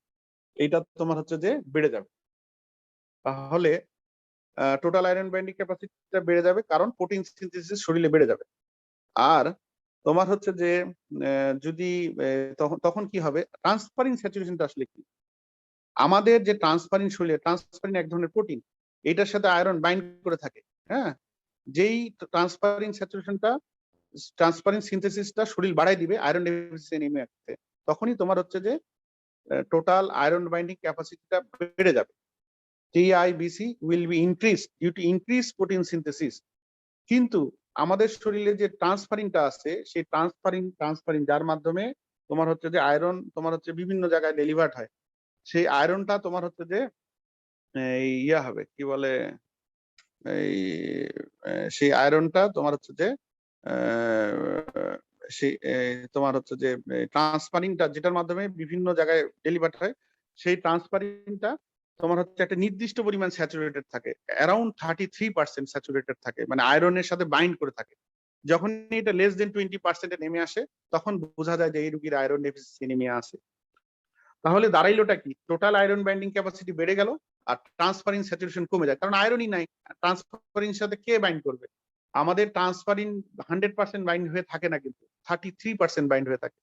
এইটা তোমার হচ্ছে যে বেড়ে যাবে। তাহলে টোটাল আয়রন বাইন্ডিং ক্যাপাসিটিটা বেড়ে যাবে কারণ প্রোটিন সিনথেসিস শরীরে বেড়ে যাবে। আর তোমার হচ্ছে যে যদি তখন কি হবে? ট্রান্সফারিন স্যাচুরেশনটা আসলে কি? আমাদের যে ট্রান্সফারিন শরীরে, ট্রান্সফারিন এক ধরনের প্রোটিন, এটার সাথে আয়রন বাইন্ড করে থাকে। হ্যাঁ, যেই ট্রান্সফারিন স্যাচুরেশনটা, ট্রান্সফারিন সিনথেসিসটা শরীর বাড়াই দিবে আয়রন ডেফিসিয়েন্সি এনিমিয়াতে, তখনই তোমার হচ্ছে যে টোটাল আয়রন বাইন্ডিং ক্যাপাসিটিটা বেড়ে যাবে। TIBC will be increased due to increased protein synthesis. কিন্তু আমাদের শরীরে যে ট্রান্সফারিনটা আছে, সেই ট্রান্সফারিন যার মাধ্যমে তোমার হচ্ছে যে আয়রন তোমার হচ্ছে বিভিন্ন জায়গায় ডেলিভার্ড হয়, সেই আয়রনটা তোমার হচ্ছে যে এই ইয়া হবে, কি বলে, এই সেই আয়রনটা তোমার হচ্ছে যে সেই তোমার হচ্ছে যে ট্রান্সফারিনটা যেটার মাধ্যমে বিভিন্ন জায়গায় ডেলিভার্ড হয়, সেই ট্রান্সফারিনটা তোমার হচ্ছে একটা নির্দিষ্ট পরিমাণ স্যাচুরেটেড থাকে, অ্যারাউন্ড 33% স্যাচুরেটেড থাকে, মানে আয়রনের সাথে বাইন্ড করে থাকে। যখন এটা লেস দেন 20% নেমে আসে, তখন বোঝা যায় যে এই রোগীর আয়রন ডেফিসিয়েন্সি এনিমিয়া আছে। তাহলে দাঁড়াইলোটা কি? টোটাল আয়রন বাইন্ডিং ক্যাপাসিটি বেড়ে গেল আর ট্রান্সফারিন স্যাচুরেশন কমে যায়, কারণ আয়রনই নাই। ট্রান্সফারিন সাথে কে বাইন্ড করবে? আমাদের ট্রান্সফারিন 100% বাইন্ড হয়ে থাকে না, কিন্তু 33% বাইন্ড হয়ে থাকে।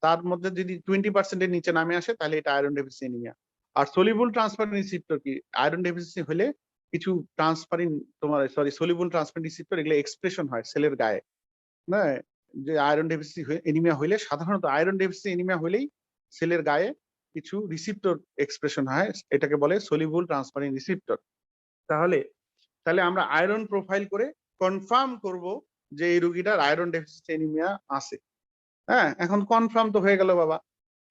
তার মধ্যে যদি 20% নিচে নামে আসে, তাহলে এটা আয়রন ডেফিসিয়েন্সি এনিমিয়া। আর সলিবল ট্রান্সফারিন রিসিপ্টর কি? আয়রন ডেফিসিয়েন্সি হলে কিছু ট্রান্সফারিন তোমার সলিবল ট্রান্সফারিন রিসিপ্টর, এগুলো এক্সপ্রেশন হয় সেলের গায়ে। না, যে আয়রন ডেফিসিয়েন্সি এনিমিয়া হইলে, সাধারণত আয়রন ডেফিসিয়েন্সি এনিমিয়া হইলেই সেলের গায়ে কিছু রিসিপ্টর এক্সপ্রেশন হয়, এটাকে বলে সলিবল ট্রান্সফারিন রিসিপ্টর। তাহলে তাহলে আমরা আয়রন প্রোফাইল করে কনফার্ম করব যে এই রোগীটার আয়রন ডেফিসিয়েন্সি এনিমিয়া আছে। হ্যাঁ, এখন কনফার্ম তো হয়ে গেল বাবা।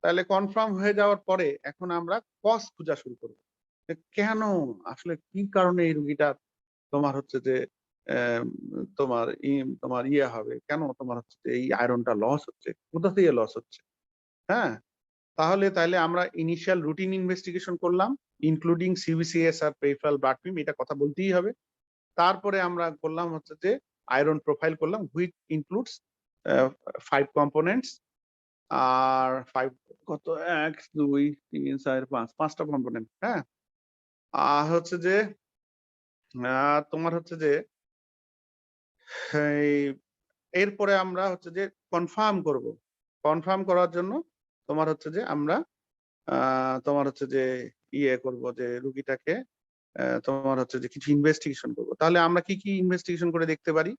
তাহলে কনফার্ম হয়ে যাওয়ার পরে এখন আমরা কজ খোঁজা শুরু করব, কেন আসলে কি কারণে এই রোগীটার তোমার হচ্ছে যে তোমার ইয়ে হবে, কেন তোমার হচ্ছে এই আয়রনটা লস হচ্ছে, কোথা থেকে লস হচ্ছে। হ্যাঁ, তাহলে আমরা ইনিশিয়াল রুটিন ইনভেস্টিগেশন করলাম, ইনক্লুডিং সিবিসিএস আর পেরিফেরাল ব্লাড ফিল্ম, এটা কথা বলতেই হবে। তারপরে আমরা করলাম হচ্ছে যে আয়রন প্রোফাইল করলাম, হুইচ ইনক্লুডস 5 কম্পোনেন্টস। আর 5 কত, 1 2 3 4 5, 5টা কম্পোনেন্ট। হ্যাঁ, আর হচ্ছে যে তোমার হচ্ছে যে এই এরপরে আমরা হচ্ছে যে কনফার্ম করব। কনফার্ম করার জন্য তোমার হচ্ছে যে আমরা তোমার হচ্ছে যে ইয়ে করব, যে রুগীটাকে তোমার হচ্ছে যে কিছু ইনভেস্টিগেশন করব। তাহলে আমরা কি কি ইনভেস্টিগেশন করে দেখতে পারি?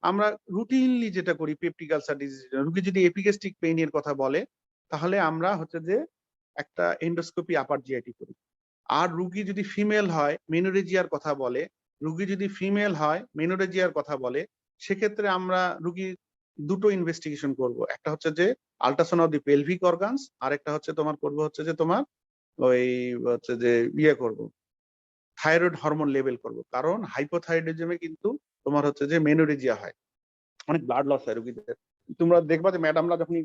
আমরা রুটিনলি যেটা করি পেপটিক আলসার ডিজিজ, রুগী যদি এপিগ্যাস্ট্রিক পেইনের কথা বলে, তাহলে আমরা হচ্ছে যে একটা এন্ডোস্কোপি আপার জিআইটি করি। আর রুগী যদি ফিমেল হয়, মেনোরেজিয়ার কথা বলে, রুগী যদি ফিমেল হয় মেনোরেজিয়ার কথা বলে, সেক্ষেত্রে আমরা রুগীর দুটো ইনভেস্টিগেশন করব, একটা হচ্ছে যে ultrasound of the pelvic organs, আর একটা হচ্ছে তোমার করবো হচ্ছে যে তোমার ওই হচ্ছে যে ইয়ে করব, থাইরয়েড হরমোন লেভেল করব। কারণ হাইপোথাইরয়েডিজমে কিন্তু তোমার হচ্ছে যে মেনোরেজিয়া হয়, অনেক ব্লাড লস হয় রোগীদের। তোমরা দেখবা যে ম্যাডামরা যখন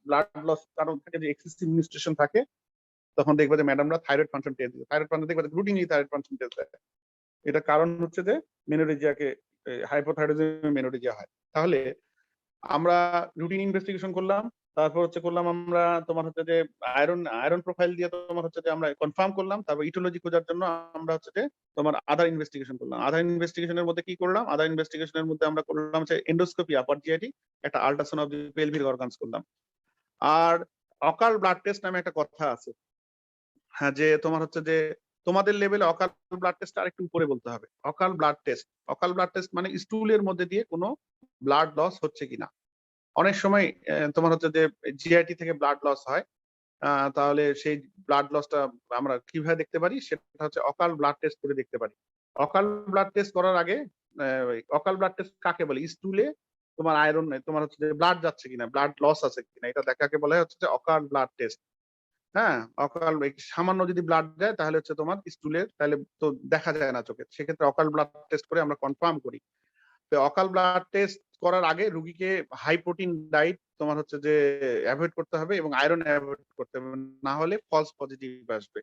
ব্লাড লস কারণ থাকে যে এক্সেসিভ মিনিস্ট্রেশন থাকে, তখন দেখবা যে ম্যাডামরা থাইরয়েড ফাংশন টেস্ট দিবে, থাইরয়েড ফাংশন দেখবা রুটিনলি থাইরয়েড ফাংশন টেস্ট দেয়। এটা কারণ হচ্ছে যে মেনোরেজিয়াকে, হাইপোথাইরয়েডিজমে মেনোরেজিয়া হয়। তাহলে আমরা রুটিন ইনভেস্টিগেশন করলাম, তারপর হচ্ছে করলাম আমরা তোমার হচ্ছে যে আয়রন প্রোফাইল দিয়ে তোমার হচ্ছে যে আমরা কনফার্ম করলাম, তারপর ইটোলজি খোঁজার জন্য আমরা হচ্ছে যে তোমার আদার ইনভেস্টিগেশন করলাম। আদার ইনভেস্টিগেশনের মধ্যে কি করলাম? আদার ইনভেস্টিগেশনের মধ্যে আমরা করলাম হচ্ছে এন্ডোস্কোপি আপার জিআইটি, একটা ultrasound of the pelvic organs করলাম। আর অকাল ব্লাড টেস্ট নামে একটা কথা আছে, হ্যাঁ, যে তোমার হচ্ছে যে তোমাদের লেভেলে অকাল ব্লাড টেস্ট আরেকটু উপরে বলতে হবে। অকাল ব্লাড টেস্ট মানে স্টুলের মধ্যে দিয়ে কোনো ব্লাড লস হচ্ছে কিনা। অনেক সময় তোমার হচ্ছে যে জিআইটি থেকে ব্লাড লস হয়, তাহলে সেই ব্লাড লসটা আমরা কিভাবে দেখতে পারি? সেটা হচ্ছে অকাল ব্লাড টেস্ট করে দেখতে পারি। অকাল ব্লাড টেস্ট করার আগে অকাল ব্লাড টেস্ট কাকে বলে? স্টুলে তোমার আয়রন, তোমার হচ্ছে যে ব্লাড যাচ্ছে কিনা, ব্লাড লস আছে কিনা, এটা দেখাকে বলা হচ্ছে যে অকাল ব্লাড টেস্ট। হ্যাঁ, অকাল সামান্য যদি ব্লাড যায় তাহলে হচ্ছে তোমার স্টুলের, তাহলে তো দেখা যায় না চোখে, সেক্ষেত্রে অকাল ব্লাড টেস্ট করে আমরা কনফার্ম করি। তো অকাল ব্লাড টেস্ট করার আগে রুগীকে হাই প্রোটিন ডায়েট তোমার হচ্ছে যে অ্যাভয়েড করতে হবে এবং আয়রন অ্যাভয়েড করতে হবে, না হলে ফলস পজিটিভ আসবে।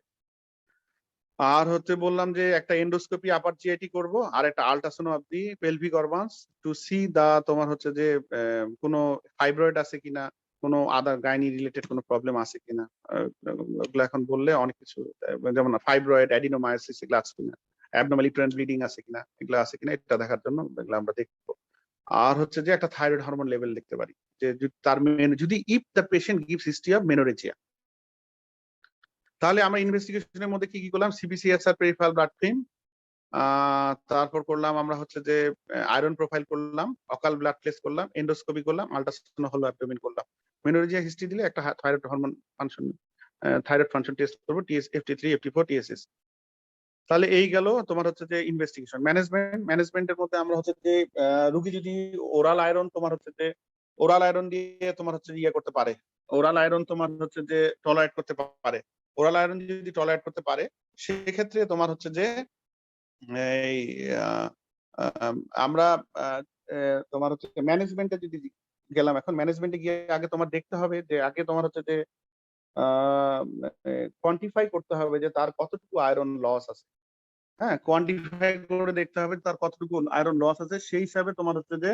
আর হচ্ছে বললাম যে একটা এন্ডোস্কোপি আপার জিআইটি করব, আর একটা ultrasound of the pelvic organs to see the তোমার হচ্ছে যে কোনো ফাইব্রয়েড আছে কিনা, কোনো আদার গাইনি রিলেটেড কোনো প্রবলেম আছে কিনা। ওগুলো এখন বললে অনেক কিছু, যেমন ফাইব্রয়েড, অ্যাডিনোমায়োসিস এগুলো আছে কিনা, অ্যাবনর্মাল ইউটেরাইন ব্লিডিং আছে কিনা, এগুলো আছে কিনা এটা দেখার জন্য এগুলো আমরা দেখবো। আর হচ্ছে যে একটা থাইরয়েড হরমোন লেভেল দেখতে পারি, যে তার যদি if the patient gives history of menorrhagia. তাহলে আমরা ইনভেস্টিগেশনের মধ্যে কি কি করলাম? সিবিসিএসআর পেরিফেরাল ব্লাড ফিল্ম, তারপর করলাম আমরা হচ্ছে যে আয়রন প্রোফাইল করলাম, অকাল ব্লাড টেস্ট করলাম, এন্ডোস্কোপি করলাম, আল্ট্রাসাউন্ড হলো অ্যাবডোমেন করলাম। মেনোরেজিয়া হিস্ট্রি দিলে একটা thyroid hormone function, thyroid function test করবো, FT3 FT4 TSS। তাহলে এই গেল তোমার হচ্ছে যে ইনভেস্টিগেশন। ম্যানেজমেন্টের মধ্যে আমরা হচ্ছে যে রুগী যদি ওরাল আয়রন তোমার হচ্ছে যে ওরাল আয়রন দিয়ে তোমার হচ্ছে ইয়ে করতে পারে, ওরাল আয়রন তোমার হচ্ছে যে টলারেট করতে পারে, ওরাল আয়রন যদি টলারেট করতে পারে, সেক্ষেত্রে তোমার হচ্ছে যে এই আমরা তোমার হচ্ছে ম্যানেজমেন্টে যদি গেলাম, এখন ম্যানেজমেন্টে গিয়ে আগে তোমার দেখতে হবে যে আগে তোমার হচ্ছে যে কোয়ান্টিফাই করতে হবে যে তার কতটুকু আয়রন লস আছে। হ্যাঁ, কোয়ান্টিফাই করে দেখতে হবে তার কতটুকু আয়রন লস আছে, সেই হিসাবে তোমার হচ্ছে যে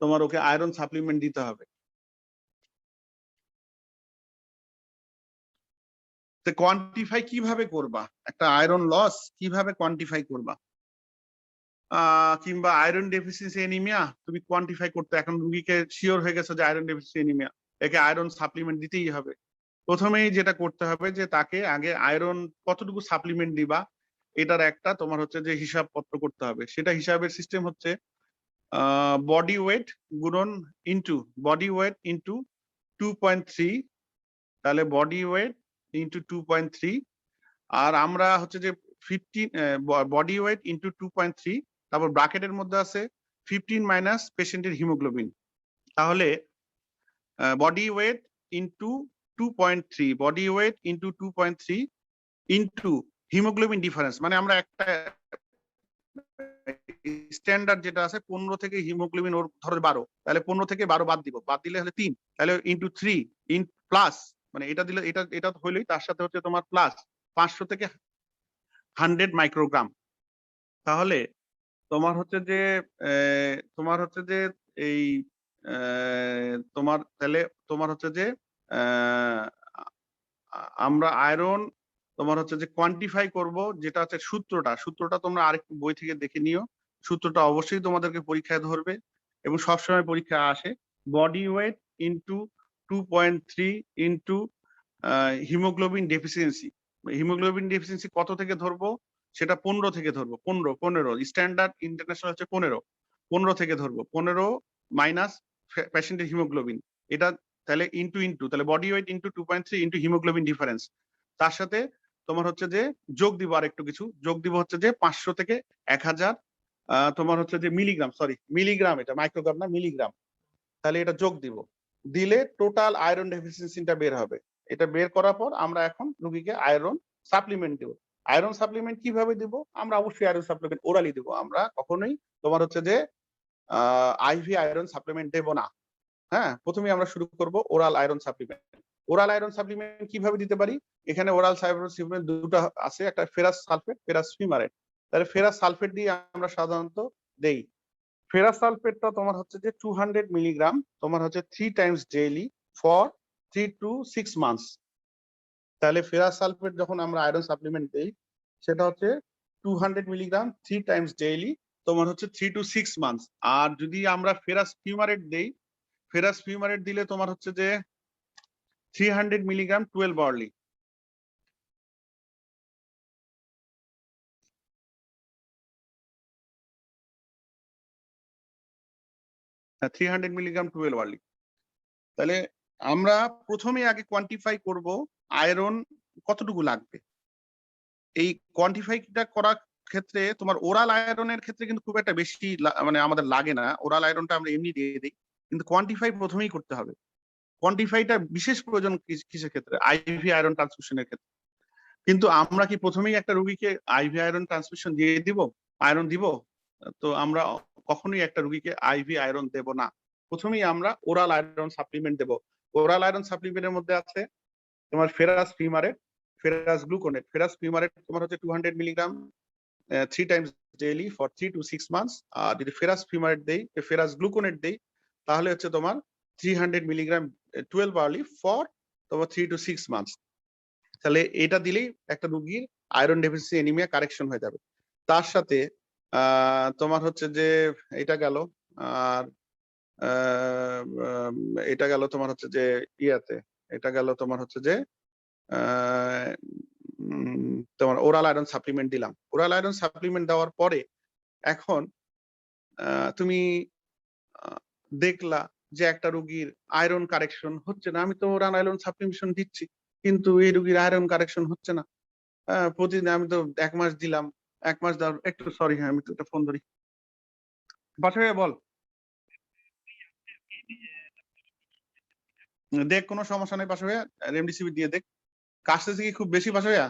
তোমার ওকে আয়রন সাপ্লিমেন্ট দিতে হবে। তো কোয়ান্টিফাই কিভাবে করবা? একটা আয়রন লস কিভাবে কোয়ান্টিফাই করবা? কিংবা আয়রন ডেফিসিয়েন্সি এনিমিয়া তুমি কোয়ান্টিফাই করতে, এখন রুগীকে শিওর হয়ে গেছে যে আয়রন ডেফিসিয়েন্সি এনিমিয়া, একে আয়রন সাপ্লিমেন্ট দিতেই হবে। প্রথমেই যেটা করতে হবে যে তাকে আগে আয়রন কতটুকু সাপ্লিমেন্ট দিবা, এটার একটা তোমার হচ্ছে যে হিসাবপত্র করতে হবে। সেটা হিসাবের সিস্টেম হচ্ছে বডি ওয়েট গুণন বডি ওয়েট ইন্টু 2.3, তাহলে বডি ওয়েট ইন্টু 2.3, আর আমরা হচ্ছে যে 15 বডি ওয়েট ইন্টু 2.3, তারপর ব্র্যাকেটের মধ্যে আছে 15 মাইনাস পেশেন্টের হিমোগ্লোবিন। তাহলে body weight into 2.3, body weight into 2.3 into haemoglobin difference, মানে আমরা একটা স্ট্যান্ডার্ড যেটা আছে 15 থেকে হিমোগ্লোবিন ওর ধরো 12, তাহলে 15 থেকে 12 বাদ দিব, বাদ দিলে হলে 3, তাহলে ইন্টু 3 ইন প্লাস, মানে এটা দিলে এটা হইলেই তার সাথে হচ্ছে তোমার প্লাস 500 থেকে 100 মাইক্রোগ্রাম। তাহলে তোমার হচ্ছে যে এই তোমার তাহলে তোমার হচ্ছে যে আমরা আয়রন তোমার হচ্ছে যে কোয়ান্টিফাই করব, যেটা হচ্ছে সূত্রটা তোমরা আরেকটু বই থেকে দেখে নিও। সূত্রটা অবশ্যই তোমাদেরকে পরীক্ষায় ধরবে এবং সবসময় পরীক্ষায় আসে। Body weight into 2.3 into haemoglobin deficiency. Haemoglobin deficiency কত থেকে ধরবো? সেটা 15 থেকে ধরবো, 15 স্ট্যান্ডার্ড ইন্টারন্যাশনাল হচ্ছে 15 থেকে ধরবো, 15 মাইনাস পেশেন্টের হিমোগ্লোবিন, এটা তাহলে ইন্টু তাহলে body weight into 2.3 into haemoglobin difference. তার সাথে তোমার হচ্ছে যে যোগ দিব আর একটু কিছু, যোগ দিব হচ্ছে যে 500 থেকে 1000 তোমার হচ্ছে যে মিলিগ্রাম, এটা মাইক্রোগ্রাম না মিলিগ্রাম, তাহলে এটা যোগ দিব, দিলে টোটাল আয়রন ডেফিসিয়েন্সিটা বের হবে। এটা বের করার পর আমরা এখন রোগীকে আয়রন সাপ্লিমেন্ট দেব। আয়রন সাপ্লিমেন্ট কিভাবে দিব? আমরা অবশ্যই আয়রন সাপ্লিমেন্ট ওরালি দিব। আমরা কখনোই তোমার হচ্ছে যে আইভি আয়রন সাপ্লিমেন্ট দেব না। হ্যাঁ, প্রথমে আমরা শুরু করব oral iron supplement. Oral iron supplement কিভাবে দিতে পারি? এখানে ওরাল আয়রন সাপ্লিমেন্ট দুটো আছে, একটা ফেরাস সালফেট, ফেরাস ফিউমারেট। তাহলে ফেরাস সালফেট দিয়ে আমরা সাধারণত দেই। ফেরাস সালফেটটা তোমার হচ্ছে যে 200 মিলিগ্রাম, তোমার হচ্ছে 3 times daily for 3 to 6 months. তাহলে ফেরাস সালফেট যখন আমরা আয়রন সাপ্লিমেন্ট দেই, সেটা হচ্ছে 200 মিলিগ্রাম 3 টাইমস ডেইলি, তোমার হচ্ছে 3 to 6 মান্থস। আর যদি আমরা ফেরাস ফিউমারেট দেই, ফেরাস ফিউমারেট দিলে তোমার হচ্ছে যে 300 মিলিগ্রাম 12 বার্লি। হ্যাঁ, 300 মিলিগ্রাম 12 বার্লি। তাহলে আমরা প্রথমে আগে কোয়ান্টিফাই করব আয়রন কতটুকু লাগবে। এই কোয়ান্টিফাইটা করার ক্ষেত্রে তোমার ওরাল আয়রনের ক্ষেত্রে কিন্তু খুব একটা বেশি মানে আমাদের লাগে না। ওরাল আয়রনটা আমরা এমনি দিয়ে দিই, কিন্তু কোয়ান্টিফাই প্রথমেই করতে হবে। কোয়ান্টিফাইটা বিশেষ প্রয়োজন কিসের ক্ষেত্রে? আইভি আয়রন ট্রান্সফিউশনের ক্ষেত্রে। কিন্তু আমরা কি প্রথমেই একটা রোগীকে আইভি আয়রন ট্রান্সফিউশন দিয়ে দিব, আয়রন দিব? তো আমরা কখনোই একটা রোগীকে আইভি আয়রন দেব না। প্রথমেই আমরা ওরাল আয়রন সাপ্লিমেন্ট দেব। ওরাল আয়রন সাপ্লিমেন্টের মধ্যে আছে তোমার ferrous fumarate, ferrous gluconate. Ferrous fumarate তোমার হচ্ছে 200 milligram 3 times daily for 3 to 6 months. আর যদি ফেরাস ফিউমারেট দেই, ফেরাস গ্লুকোনেট দেই, তাহলে হচ্ছে তোমার 300 মিলিগ্রাম 12 বার্লি ফর তোমার 3 to 6 মান্থস। তাহলে এটা দিলেই একটা রোগীর আয়রন ডেফিসিয়েন্সি অ্যানিমিয়া কারেকশন হয়ে যাবে। তার সাথে তোমার হচ্ছে যে এটা গেল, আর এটা গেল তোমার হচ্ছে যে ইয়াতে, এটা গেল তোমার হচ্ছে যে তোমার ওরাল আয়রন সাপ্লিমেন্ট দিলাম। ওরাল আয়রন সাপ্লিমেন্ট দেওয়ার পরে এখন তুমি দেখলা যে একটা রোগীর আয়রন কারেকশন হচ্ছে না। আমি তো ওরাল আয়রন সাপ্লিমেন্টেশন দিচ্ছি, কিন্তু এই রোগীর আয়রন কারেকশন হচ্ছে না। প্রতিদিন আমি তো 1 মাস দিলাম, 1 মাস দেওয়ার একটু সরি, হ্যাঁ আমি তো একটা ফোন ধরি। বাসা ভাইয়া বল। দেখ কোনো সমস্যা নেই বাসা ভাইয়া, রেমডিসিভির দিয়ে দেখ। কাশতেছে কি খুব বেশি বাসা ভাইয়া?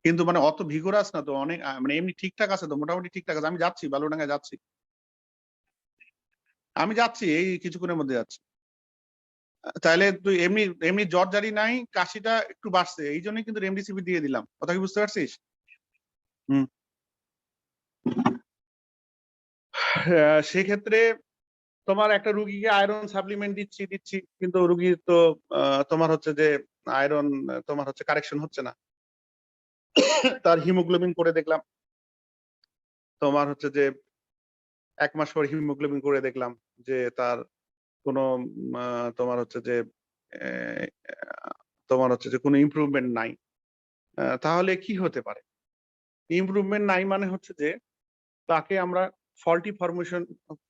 কিন্তু মানে অত ভিগোরাস না তো, অনেক মানে এমনি ঠিকঠাক আছে তো, মোটামুটি ঠিকঠাক আছে। আমি যাচ্ছি, বালুডাঙ্গায় যাচ্ছি, আমি যাচ্ছি এই কিছুক্ষণের মধ্যে যাচ্ছি। তাহলে তুই এমনি এমনি জ্বর জারি নাই, কাশিটা একটু বাড়ছে, এই জন্যই কিন্তু রেমডিসিভির দিয়ে দিলাম। কথা কি বুঝতে পারছিস? হুম। সেক্ষেত্রে তোমার একটা রুগীকে আয়রন সাপ্লিমেন্ট দিচ্ছি দিচ্ছি, কিন্তু রুগীর তো তোমার হচ্ছে যে আয়রন তোমার হচ্ছে কারেকশন হচ্ছে না। তার হিমোগ্লোবিন করে দেখলাম, তোমার হচ্ছে যে 1 মাস পর হিমোগ্লোবিন করে দেখলাম যে তার কোনো তোমার হচ্ছে যে তোমার হচ্ছে যে কোনো ইমপ্রুভমেন্ট নাই। তাহলে কি হতে পারে? ইমপ্রুভমেন্ট নাই মানে হচ্ছে যে তাকে আমরা ফল্টি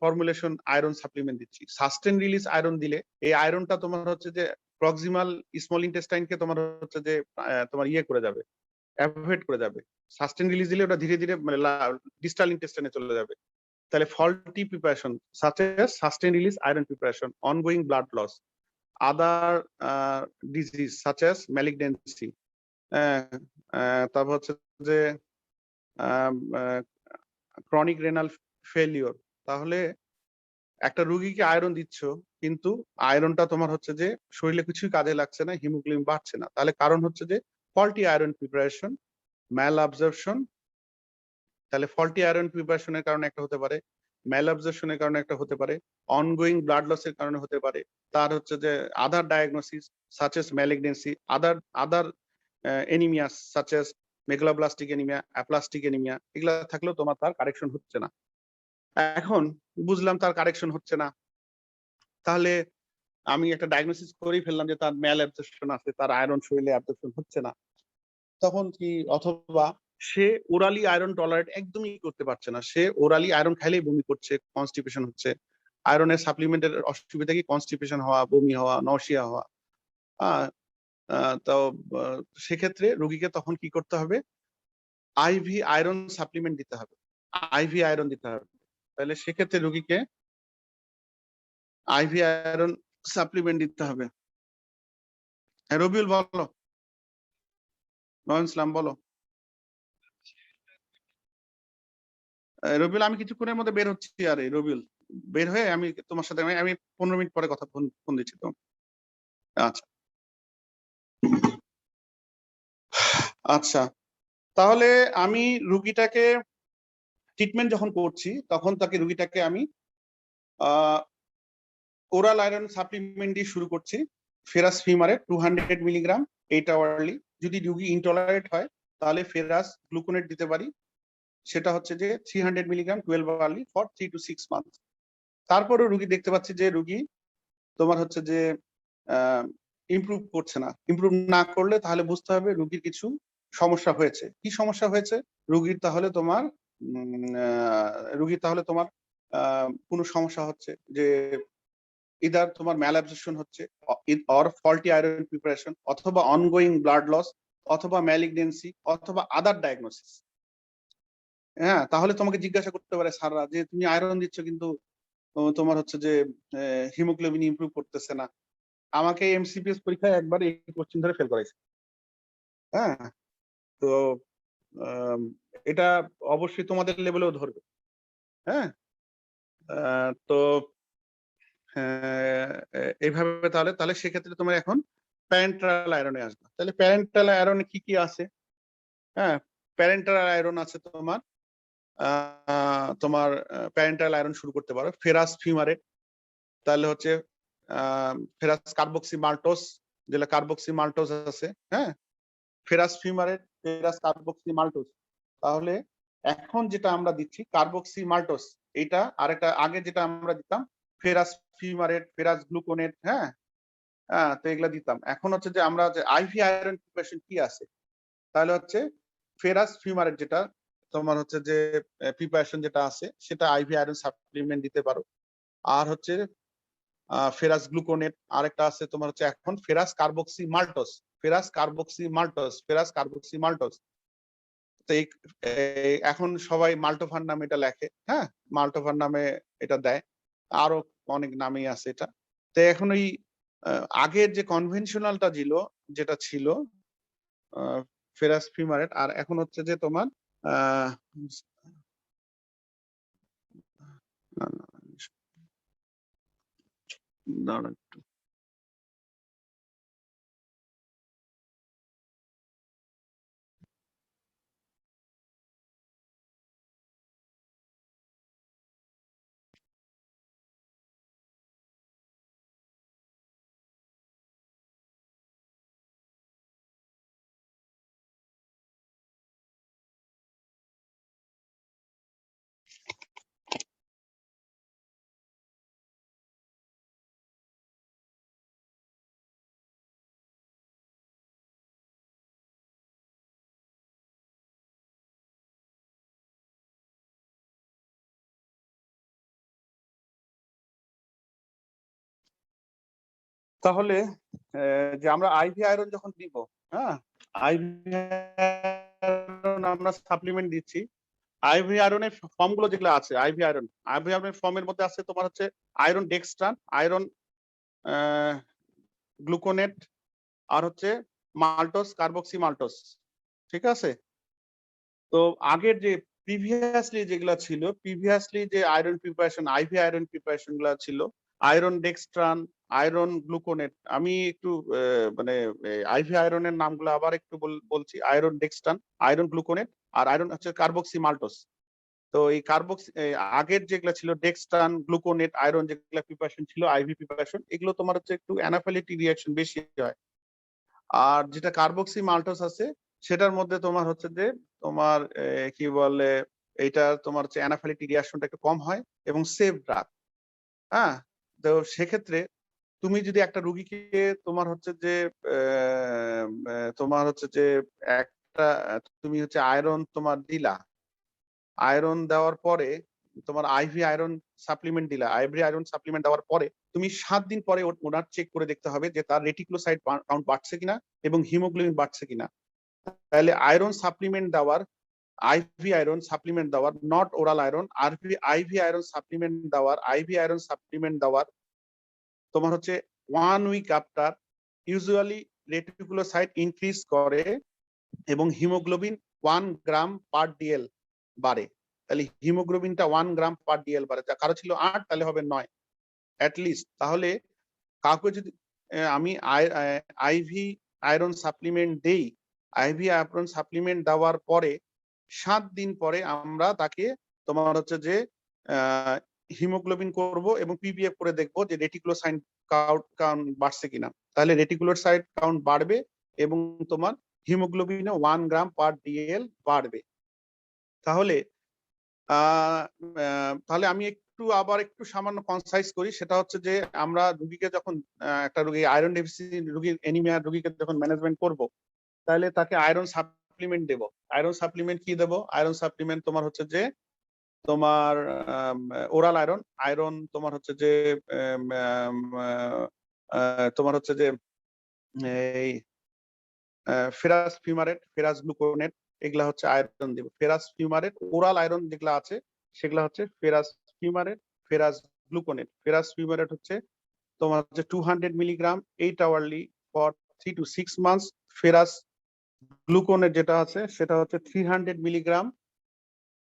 ফর্মুলেশন আয়রন সাপ্লিমেন্ট দিচ্ছি। সাস্টেন রিলিজ আয়রন দিলে এই আয়রনটা তোমার হচ্ছে যে প্রক্সিমাল স্মল ইন্টেস্টাইনকে তোমার হচ্ছে যে তোমার ইয়ে করে যাবে, অ্যাভয়েড করে যাবে। সাস্টেন রিলিজ দিলে ওটা ধীরে ধীরে মানে ডিস্টাল ইন্টেস্টাইনে চলে যাবে। তাহলে faulty preparation such as sustain release iron preparation, ongoing blood loss, other disease such as malignancy, তারপর হচ্ছে যে ক্রনিক রেনাল ফেলিওর। তাহলে একটা রুগীকে আয়রন দিচ্ছ, কিন্তু আয়রনটা তোমার হচ্ছে যে শরীরে কিছুই কাজে লাগছে না, হিমোগ্লোবিন বাড়ছে না। তাহলে কারণ হচ্ছে যে ফল্টি আয়রন প্রিপারেশন, ম্যাল অ্যাবজর্পশন। তাহলে ফল্টি আয়রন প্রিপারেশনের কারণে একটা হতে পারে, ম্যাল অ্যাবজর্পশনের কারণে একটা হতে পারে, অনগোয়িং ব্লাড লসের কারণে হতে পারে। তার হচ্ছে যে other diagnosis such as malignancy, other anaemia such as megaloblastic anaemia, aplastic anaemia, এগুলা থাকলেও তোমার তার কারেকশন হচ্ছে না। এখন বুঝলাম তার কারেকশন হচ্ছে না, তাহলে আমি একটা ডায়াগনোসিস করেই ফেললাম যে তার ম্যাল অ্যাবজর্পশন আছে, তার আয়রন শরীরে অ্যাবজর্পশন হচ্ছে না। তখন কি, অথবা সে ওরালি আয়রন টলারেট একদমই করতে পারছে না, সে ওরালি আয়রন খাইলেই বমি করছে, কনস্টিপেশন হচ্ছে। আয়রনের সাপ্লিমেন্টের অসুবিধা কি? কনস্টিপেশন হওয়া, বমি হওয়া, নসিয়া হওয়া। তো সেক্ষেত্রে রোগীকে তখন কি করতে হবে? আইভি আয়রন সাপ্লিমেন্ট দিতে হবে, আইভি আয়রন দিতে হবে। তাহলে সেক্ষেত্রে রোগীকে আইভি আয়রন সাপ্লিমেন্ট দিতে হবে। রবিউল বলো, নয়ন ইসলাম বলো। রবিউল আমি কিছুক্ষণের মধ্যে বের হচ্ছি। আরে রবিউল, বের হয়ে আমি তোমার সাথে আমি 15 মিনিট পরে কথা ফোন দিচ্ছি তো। আচ্ছা আচ্ছা, তাহলে আমি রুগীটাকে ট্রিটমেন্ট যখন করছি তখন রুগীটাকে আমি ওরাল আয়রন সাপ্লিমেন্ট দিয়ে শুরু করছি। Ferrous fumarate 200 milligram 8 hourly. যদি রুগী ইনটলারেট হয় তাহলে ফেরাস গ্লুকোনেট দিতে পারি, সেটা হচ্ছে যে 300 milligram 12 hourly for 3 to 6 month. তারপরে রুগী দেখতে পাচ্ছি যে রুগী তোমার হচ্ছে যে ইমপ্রুভ করছে না। ইমপ্রুভ না করলে তাহলে বুঝতে হবে রুগীর কিছু সমস্যা হয়েছে। কি সমস্যা হয়েছে? রুগীর তাহলে তোমার কোনো সমস্যা হচ্ছে যে ইদার তোমার ম্যালঅ্যাবজর্পশন হচ্ছে, অর ফল্টি আয়রন প্রিপারেশন, অথবা অনগোয়িং ব্লাড লস, অথবা ম্যালিগনেন্সি, অথবা আদার ডায়াগনোসিস। হ্যাঁ, তাহলে তোমাকে জিজ্ঞাসা করতে পারে স্যাররা যে তুমি আয়রন দিচ্ছ কিন্তু তোমার হচ্ছে যে হিমোগ্লোবিন ইমপ্রুভ করতেছে না। আমাকে এমসিপিএস পরীক্ষায় একবার এই কোশ্চেন ধরে ফেল করাইছে। হ্যাঁ, তো এটা অবশ্যই তোমাদের লেভেলেও ধরবে। হ্যাঁ, তো এইভাবে তাহলে তাহলে সেক্ষেত্রে তোমার এখন প্যারেন্টাল আয়রনে আসবে। তাহলে প্যারেন্টাল আয়রনে কি কি আছে? হ্যাঁ, প্যারেন্টাল আয়রন আছে তোমার প্যারেন্টাল আয়রন শুরু করতে পারো ফেরাস ফিউমারেট, তাহলে হচ্ছে ফেরাস কার্বক্সি মাল্টোস, যেটা কার্বক্সি মাল্টোস আছে। হ্যাঁ, ফেরাস ফিউমারেট, ফেরাস কার্বক্সি মাল্টোস। তাহলে এখন যেটা আমরা দিচ্ছি কার্বক্সি মাল্টোস, এইটা আরেকটা আগে যেটা আমরা দিতাম ফেরাস ফিউমারেট, ফেরাস গ্লুকোনেট। হ্যাঁ, তো এগুলা দিতাম। এখন হচ্ছে যে আমরা যে আইভি আয়রন প্রিপারেশন কি আছে, তাহলে হচ্ছে ফেরাস ফিউমারেট যেটা তোমার হচ্ছে যে প্রিপারেশন যেটা আছে সেটা আইভি আয়রন সাপ্লিমেন্ট দিতে পারো। আর হচ্ছে ফেরাস গ্লুকোনেট, আরেকটা আছে তোমার হচ্ছে এখন ferrous carboxy maltose, ferrous carboxy maltose, ferrous carboxy maltose. তো এখন সবাই মাল্টোফান নামে এটা লেখে। হ্যাঁ, মাল্টোফান নামে এটা দেয়, আরো অনেক নামই আছে এটা। তো এখন ওই আগের যে কনভেনশনালটা যেটা ছিল ফেরাস ফিউমারেট, আর এখন হচ্ছে যে তোমার দাঁড়ান একটু। তাহলে যে আমরা আইভি আয়রন যখন দিব, হ্যাঁ, আইভি আয়রন আমরা সাপ্লিমেন্ট দিচ্ছি। আইভি আয়রনের ফর্ম গুলো যেগুলো আছে, আইভি আয়রনের ফর্মের মধ্যে আছে তোমার হচ্ছে আয়রন ডেক্সট্রান, আয়রন গ্লুকোনেট, আর হচ্ছে মাল্টোস, কার্বক্সি মাল্টোস। ঠিক আছে? তো আগের যে প্রিভিয়াসলি যেগুলা ছিল, প্রিভিয়াসলি যে iron preparation, IV iron preparation গুলা ছিল, আয়রন ডেক্সট্রান, আয়রন গ্লুকোনেট। আমি একটু মানে আইভি আয়রনের নামগুলো আবার একটু বলছি। আয়রন ডেক্সট্রান, আয়রন গ্লুকোনেট, আর আয়রন হচ্ছে কার্বক্সি মাল্টোস। তো এই কার্বক্সি আগের যেগুলো ছিল ডেক্সট্রান, গ্লুকোনেট, আয়রন যেগুলো প্রিপারেশন ছিল আইভি প্রিপারেশন, এগুলো তোমার হচ্ছে একটু অ্যানাফিলিটিক রিঅ্যাকশন বেশি হয়। আর যেটা কার্বক্সি মাল্টোস আছে সেটার মধ্যে তোমার হচ্ছে যে তোমার কি বলে এইটা তোমার হচ্ছে অ্যানাফিলিটিক রিঅ্যাকশনটা একটু কম হয় এবং সেফ ড্রাগ। হ্যাঁ, তো সেক্ষেত্রে তুমি যদি একটা রুগীকে তোমার হচ্ছে যে একটা তুমি হচ্ছে আয়রন তোমার দিলা, আয়রন দেওয়ার পরে তোমার আইভি আয়রন সাপ্লিমেন্ট দিলা, আইভি আয়রন সাপ্লিমেন্ট দেওয়ার পরে তুমি 7 দিন পরে ওনার চেক করে দেখতে হবে যে তার রেটিকুলোসাইট কাউন্ট বাড়ছে কিনা এবং হিমোগ্লোবিন বাড়ছে কিনা। তাহলে আয়রন সাপ্লিমেন্ট দেওয়ার আইভি আয়রন সাপ্লিমেন্ট দেওয়ার, not oral iron, IV iron supplement দেওয়ার, আইভি আয়রন সাপ্লিমেন্ট দেওয়ার তোমার হচ্ছে 1 week after usually reticulocyte increase করে এবং হিমোগ্লোবিন 1 গ্রাম পার ডিএল বাড়ে। তাহলে হিমোগ্লোবিনটা 1 গ্রাম পার ডিএল বাড়ে, কারো ছিল 8 তাহলে হবে 9 অ্যাটলিস্ট। তাহলে কাউকে যদি আমি আইভি আয়রন সাপ্লিমেন্ট দেই, আইভি আয়রন সাপ্লিমেন্ট দেওয়ার পরে 7 দিন পরে আমরা তাকে তোমার হচ্ছে যে হিমোগ্লোবিন করব এবং পিপিএফ করে দেখবো যে রেটিকুলোসাইট কাউন্ট বাড়ছে কিনা। তাহলে রেটিকুলোসাইট কাউন্ট বাড়বে এবং তোমার হিমোগ্লোবিনে 1 গ্রাম পার ডিএল বাড়বে। তাহলে তাহলে আমি আবার একটু সামান্য কনসাইজ করি, সেটা হচ্ছে যে আমরা রোগীকে যখন একটা রোগী আয়রন ডেফিসিয়েন্সি রোগীর এনিমিয়া রোগীকে যখন ম্যানেজমেন্ট করব, তাহলে তাকে আয়রন সাপ্লিমেন্ট দেব। আয়রন সাপ্লিমেন্ট কি দেব? আয়রন সাপ্লিমেন্ট তোমার হচ্ছে যে তোমার ওরাল আয়রন, আয়রন তোমার হচ্ছে যে তোমার হচ্ছে যে এই ফেরাস ফিউমারেট, ফেরাস গ্লুকোনেট, এগুলা হচ্ছে আয়রন দেব। ফেরাস ফিউমারেট, ওরাল আয়রন যেগুলা আছে সেগুলা হচ্ছে ferrous fumarate, ferrous gluconate. Ferrous fumarate হচ্ছে তোমার হচ্ছে 200 milligram 8 hourly for 3 to 6 months। Ferrous gluconate যেটা আছে সেটা হচ্ছে 300 milligram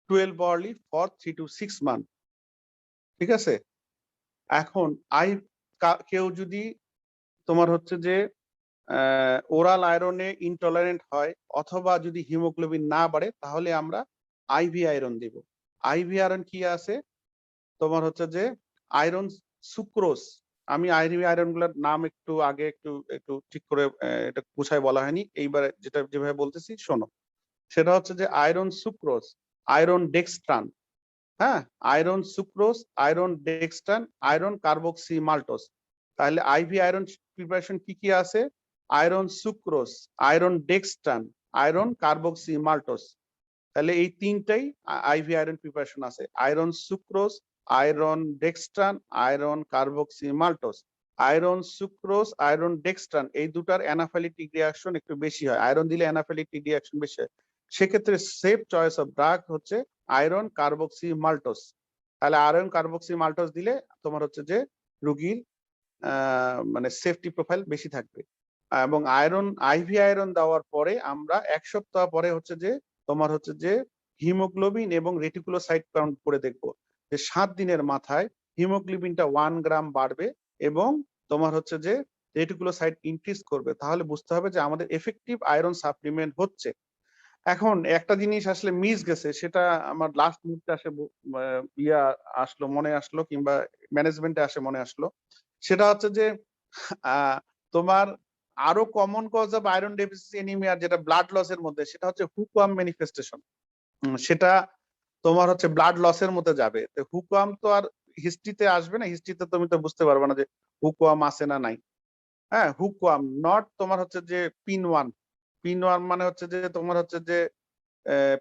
12 hourly for 3 to 6 months। ঠিক আছে? এখন কেউ যদি তোমার হচ্ছে যে ওরাল আয়রনে ইনটলারেন্ট হয় অথবা যদি হিমোগ্লোবিন না বাড়ে, তাহলে আমরা আইভি আয়রন দিব। আইভি আয়রন কি আছে তোমার হচ্ছে যে আয়রন সুক্রোজ। আমি আইভি আয়রন গুলোর নাম একটু আগে একটু ঠিক করে এটা গুছায় বলা হয়নি, এইবার যেটা যেভাবে বলতেছি শোনো। সেটা হচ্ছে যে আয়রন সুক্রোজ, আয়রন ডেক্সট্রান, হ্যাঁ, iron sucrose, iron dextran, iron carboxy maltose. তাহলে আইভি আয়রন প্রিপারেশন কি কি আছে? Iron sucrose, iron dextran, iron carboxy maltose. তাহলে এই তিনটাই আইভি আয়রন প্রিপারেশন আছে। Iron sucrose, iron dextran, iron carboxy maltose. Iron sucrose, iron dextran এই দুটার অ্যানাফাইলিটিক রিঅ্যাকশন একটু বেশি হয়, আয়রন দিলে অ্যানাফাইলিটিক রিঅ্যাকশন বেশি হয়। সেক্ষেত্রে সেফ চয়েস অফ ড্রাগ হচ্ছে আয়রন কার্বক্সি মাল্টোজ। তাহলে আয়রন কার্বক্সি মাল্টোজ দিলে তোমার হচ্ছে যে রোগীর মানে সেফটি প্রোফাইল বেশি থাকবে। এবং আইভি আয়রন দেওয়ার পরে আমরা 1 সপ্তাহ পরে হচ্ছে যে তোমার হচ্ছে যে হিমোগ্লোবিন এবং রেটিকুলোসাইট কাউন্ট করে দেখবো যে 7 দিনের মাথায় হিমোগ্লোবিনটা 1 গ্রাম বাড়বে এবং তোমার হচ্ছে যে রেটিকুলোসাইট ইনক্রিজ করবে। তাহলে বুঝতে হবে যে আমাদের এফেক্টিভ আয়রন সাপ্লিমেন্ট হচ্ছে। এখন একটা জিনিস আসলে মিস গেছে, সেটা আমার লাস্ট মুহূর্তে আসে আসলো মনে আসলো, কিংবা ম্যানেজমেন্টে আসে মনে আসলো। সেটা হচ্ছে যে তোমার আরো common cause of iron deficiency anaemia যেটা ব্লাড লসের মধ্যে, সেটা হচ্ছে হুকওয়াম ম্যানিফেস্টেশন। সেটা তোমার হচ্ছে ব্লাড লসের মধ্যে যাবে। তো হুকওয়াম তো আর হিস্ট্রিতে আসবে না, হিস্ট্রিতে তুমি তো বুঝতে পারবে না যে হুকওয়াম আছে না নাই। হ্যাঁ, হুকওয়াম নট তোমার হচ্ছে যে পিনওয়ার্ম। পিনওয়ার্ম মানে হচ্ছে যে তোমার হচ্ছে যে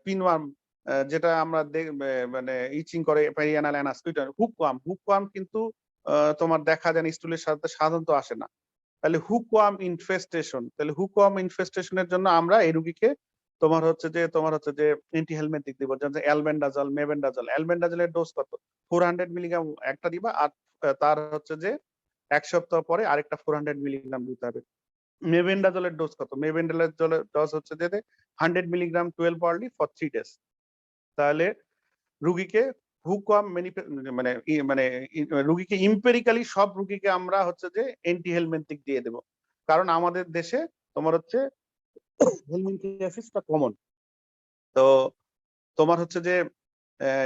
পিনওয়ার্ম যেটা আমরা মানে ইচিং করে পেরিয়ানাল অ্যানাসকুইটার। হুকওয়ার্ম কিন্তু তোমার দেখা যায় স্টুলের সাথে সাধারণত আসে না। তাহলে হুকওয়ার্ম ইনফেস্টেশন, তাহলে হুকওয়ার্ম ইনফেস্টেশনের জন্য আমরা এই রোগীকে তোমার হচ্ছে যে অ্যান্টি হেলমেন্থিক দিব, যেমন অ্যালবেন্ডাজল, মেবেন্ডাজল। অ্যালবেন্ডাজলের ডোজ কত? 400 মিলিগ্রাম একটা দিবা, আর তার হচ্ছে যে 1 সপ্তাহ পরে আরেকটা 400 মিলিগ্রাম দিতে হবে। মেবেন্ডাজলের ডোজ কত? মেবেন্ডাজলের ডোজ হচ্ছে যে 100 মিলিগ্রাম 12 আওয়ারলি ফর 3 days। তাহলে রোগীকে হুকওয়ার্ম মানে রোগীকে ইম্পেরিক্যালি সব রোগীকে আমরা হচ্ছে যে অ্যান্টি হেলমেন্থিক দিয়ে দেব, কারণ আমাদের দেশে তোমার হচ্ছে হেলমিনথিয়াসিসটা কমন। তো তোমার হচ্ছে যে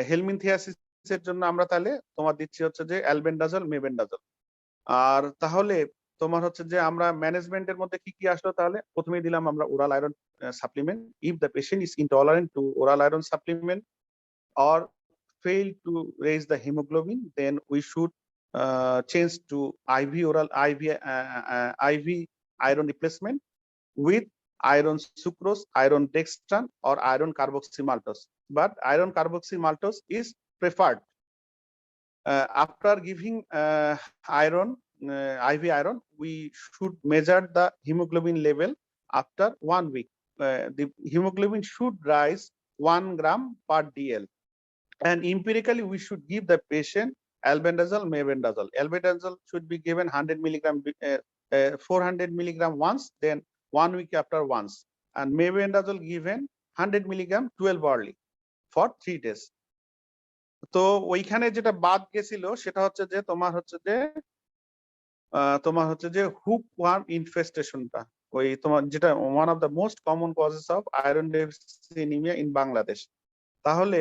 হেলমিনথিয়াসিসের জন্য আমরা তাহলে তোমার দিচ্ছি হচ্ছে যে অ্যালবেন্ডাজল, মেবেন্ডাজল। আর তাহলে তোমার হচ্ছে যে আমরা ম্যানেজমেন্টের মধ্যে কি কি আসলো? তাহলে প্রথমেই দিলাম আমরা oral iron supplement. If the patient is intolerant to oral iron supplement or fail to raise the hemoglobin, then we should change to IV iron replacement with iron sucrose, iron dextran, or iron carboxy maltose. But iron carboxy maltose is preferred. After giving IV iron, we should measure the hemoglobin level after 1 week. The hemoglobin should rise 1 gram per DL. And empirically, we should give the patient albendazole, mebendazole. Albendazole should be given 100 milligram, 400 milligram once, then 1 week after once. And mebendazole given 100 milligram 12 hourly for 3 days. তো ওইখানে যেটা বাদ গেছিল সেটা হচ্ছে যে তোমার হচ্ছে যে হুক ওয়ার্ম ইনফেস্টেশনটা, ওই তোমার যেটা one of the most common causes of iron deficiency anaemia in Bangladesh. তাহলে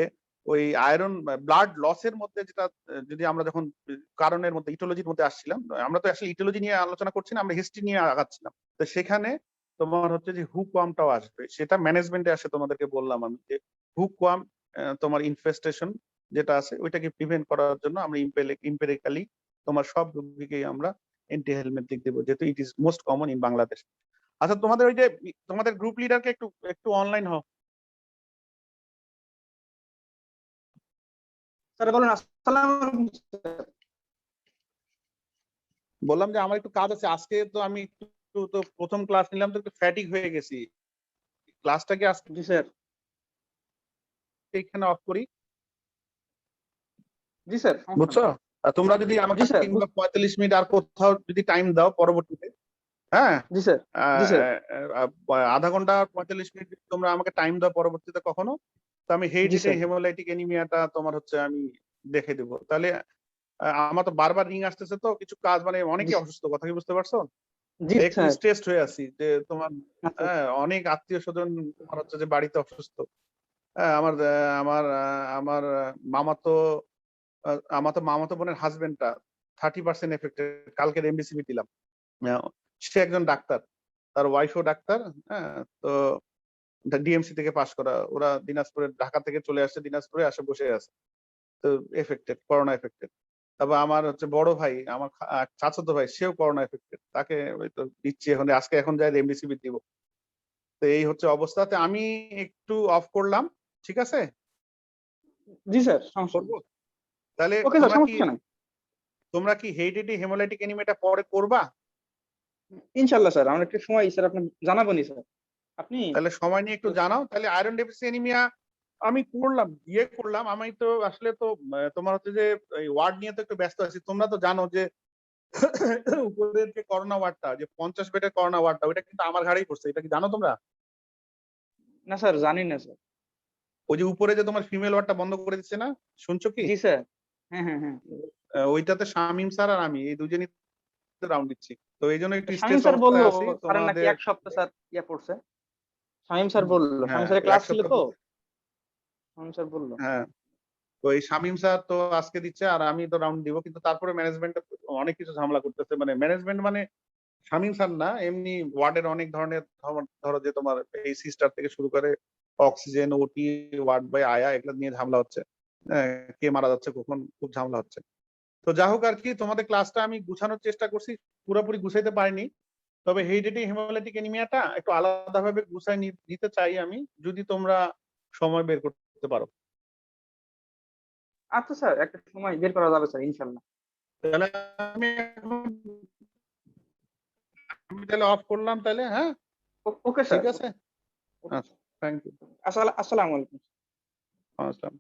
ওই আয়রন ব্লাড লসের মধ্যে যেটা যদি আমরা যখন কারণের মধ্যে ইটোলজির মধ্যে আসছিলাম, আমরা তো আসলে ইটোলজি নিয়ে আলোচনা করছি না, আমরা হিস্ট্রি নিয়ে আগাচ্ছিলাম। তো সেখানে তোমার হচ্ছে যে হুক ওয়ার্মটাও আসবে, সেটা ম্যানেজমেন্টে আসে। তোমাদেরকে বললাম আমি যে হুক ওয়ার্ম তোমার ইনফেস্টেশন যেটা আছে ওইটাকে প্রিভেন্ট করার জন্য আমরা ইম্পেরিক্যালি তোমার সব রোগীকেই আমরা এন্টি হেলমেট দিক দেবো, যেহেতু it is most common in Bangladesh. আচ্ছা, তোমাদের ওই যে তোমাদের গ্রুপ লিডারকে একটু একটু অনলাইন হও। স্যার বলুন। আসসালামু আলাইকুম স্যার। বললাম যে আমার একটু কাজ আছে আজকে, তো আমি একটু তো প্রথম ক্লাস নিলাম তো একটু ফ্যাটিক হয়ে গেছি। ক্লাসটাকে আজকে জি স্যার। এখানে অফ করি, জি স্যার। বুঝছো? তোমরা যদি আমাকে জি স্যার। 3 বা 45 মিনিট আর কোথাও যদি টাইম দাও পরবর্তীতে, হ্যাঁ, জি স্যার। জি স্যার। আধা ঘন্টা 45 মিনিট যদি তোমরা আমাকে টাইম দাও পরবর্তীতে কখনো, তো আমি জি হেরিডিটারি স্যার। হেমোলাইটিক অ্যানিমিয়াটা তোমার হচ্ছে আমি দেখে দেবো। তাহলে আমার তো বারবার রিং আসতেছে, তো কিছু কাজ মানে জি অনেকে অসুস্থ, কথা কি বুঝতে পারছো? জি একটু স্যার। স্ট্রেসড হয়ে আছি যে তোমার আচ্ছা। অনেক আত্মীয় স্বজন তোমার হচ্ছে যে বাড়িতে অসুস্থ। আমার মামাতো বোনের হাজবেন্ডটা 30% এফেক্টেড। কালকে এমডিসিবি দিলাম। সে একজন ডাক্তার, তার ওয়াইফও ডাক্তার। হ্যাঁ, তো ডিএমসি থেকে পাশ করা, ওরা দিনাজপুরে ঢাকা থেকে চলে আসছে, দিনাজপুরে আসে বসে আছে, তো এফেক্টেড, করোনা এফেক্টেড। তারপর আমার হচ্ছে বড় ভাই, আমার চাচাতো ভাই, সেও করোনা এফেক্টেড, তাকে ওই তো দিচ্ছি এখন, আজকে এখন যাই রেমডেসিভির দিব। তো এই হচ্ছে অবস্থাতে আমি একটু অফ করলাম, ঠিক আছে? জি স্যার, সমস্যা করবো? নেই। তাহলে ওকে স্যার, সমস্যা নেই। তোমরা কি হেরিডিটি হেমোলাইটিক অ্যানিমিয়াটা পরে করবা? ইনশাআল্লাহ স্যার, আমরা একটু সময় স্যার আপনি জানাবেনই স্যার। আপনি তাহলে সময় নিয়ে একটু জানাও। তাহলে আয়রন ডেফিসিয়েন্সি অ্যানিমিয়া আমি করলাম। আমি তো আসলে তো তোমার হচ্ছে যে এই ওয়ার্ড নিয়ে তো একটু ব্যস্ত আছি। তোমরা তো জানো যে উপরের যে করোনা ওয়ার্ডটা, যে 50 বেডের করোনা ওয়ার্ডটা, ওইটা কিন্তু আমার ঘাড়েই পড়ছে। এটা কি জানো তোমরা? না স্যার, জানি না স্যার। ওই যে উপরে যে তোমার ফিমেল ওয়ার্ডটা বন্ধ করে দিচ্ছে না, শুনছো কি? জি স্যার। হ্যাঁ হ্যাঁ হ্যাঁ। ওইটাতে শামীম স্যার আর আমি এই দুজনই রাউন্ড দিচ্ছি। তো এই জন্য একটু শামীম স্ট্রেস স্যার অবস্থায় বললো আছি স্যারের নাকি তোমাদের। 1 সপ্তাহ স্যার পড়ছে। শামীম স্যার বললো, শামীম হ্যাঁ, স্যারের এক ক্লাস ছিল সপ্তাহ। তো, শামীম স্যার বললো। হ্যাঁ, তো এই শামীম স্যার তো আজকে দিচ্ছে আর আমি তো রাউন্ড দিব, কিন্তু তারপরে ম্যানেজমেন্ট অনেক কিছু ঝামেলা করতেছে। মানে ম্যানেজমেন্ট মানে শামীম স্যার না, এমনি ওয়ার্ডের অনেক ধরনের, ধরো যে তোমার এই সিস্টার থেকে শুরু করে অক্সিজেন, ওটি, ওয়ার্ড বাই আয়া, এগুলো নিয়ে ঝামেলা হচ্ছে। কে মারা যাচ্ছে কখন, খুব ঝামেলা হচ্ছে। তো যা হোক আর কি, তোমাদের ক্লাসটা আমি গুছানোর চেষ্টা করছি, পুরোপুরি গুছাইতে পারিনি। তবে হেরিডিটি হেমোলাইটিক অ্যানিমিয়াটা একটু আলাদাভাবে গুছাই নিতে চাই আমি, যদি তোমরা সময় বের করতে পারো। আচ্ছা স্যার, একটা সময় বের করা যাবে স্যার, ইনশাআল্লাহ। তাহলে আমি তাহলে অফ করলাম তাহলে, হ্যাঁ, ওকে ঠিক স্যার। আছে। আচ্ছা, থ্যাংক ইউ। আসসালামু আলাইকুম। আসসালাম।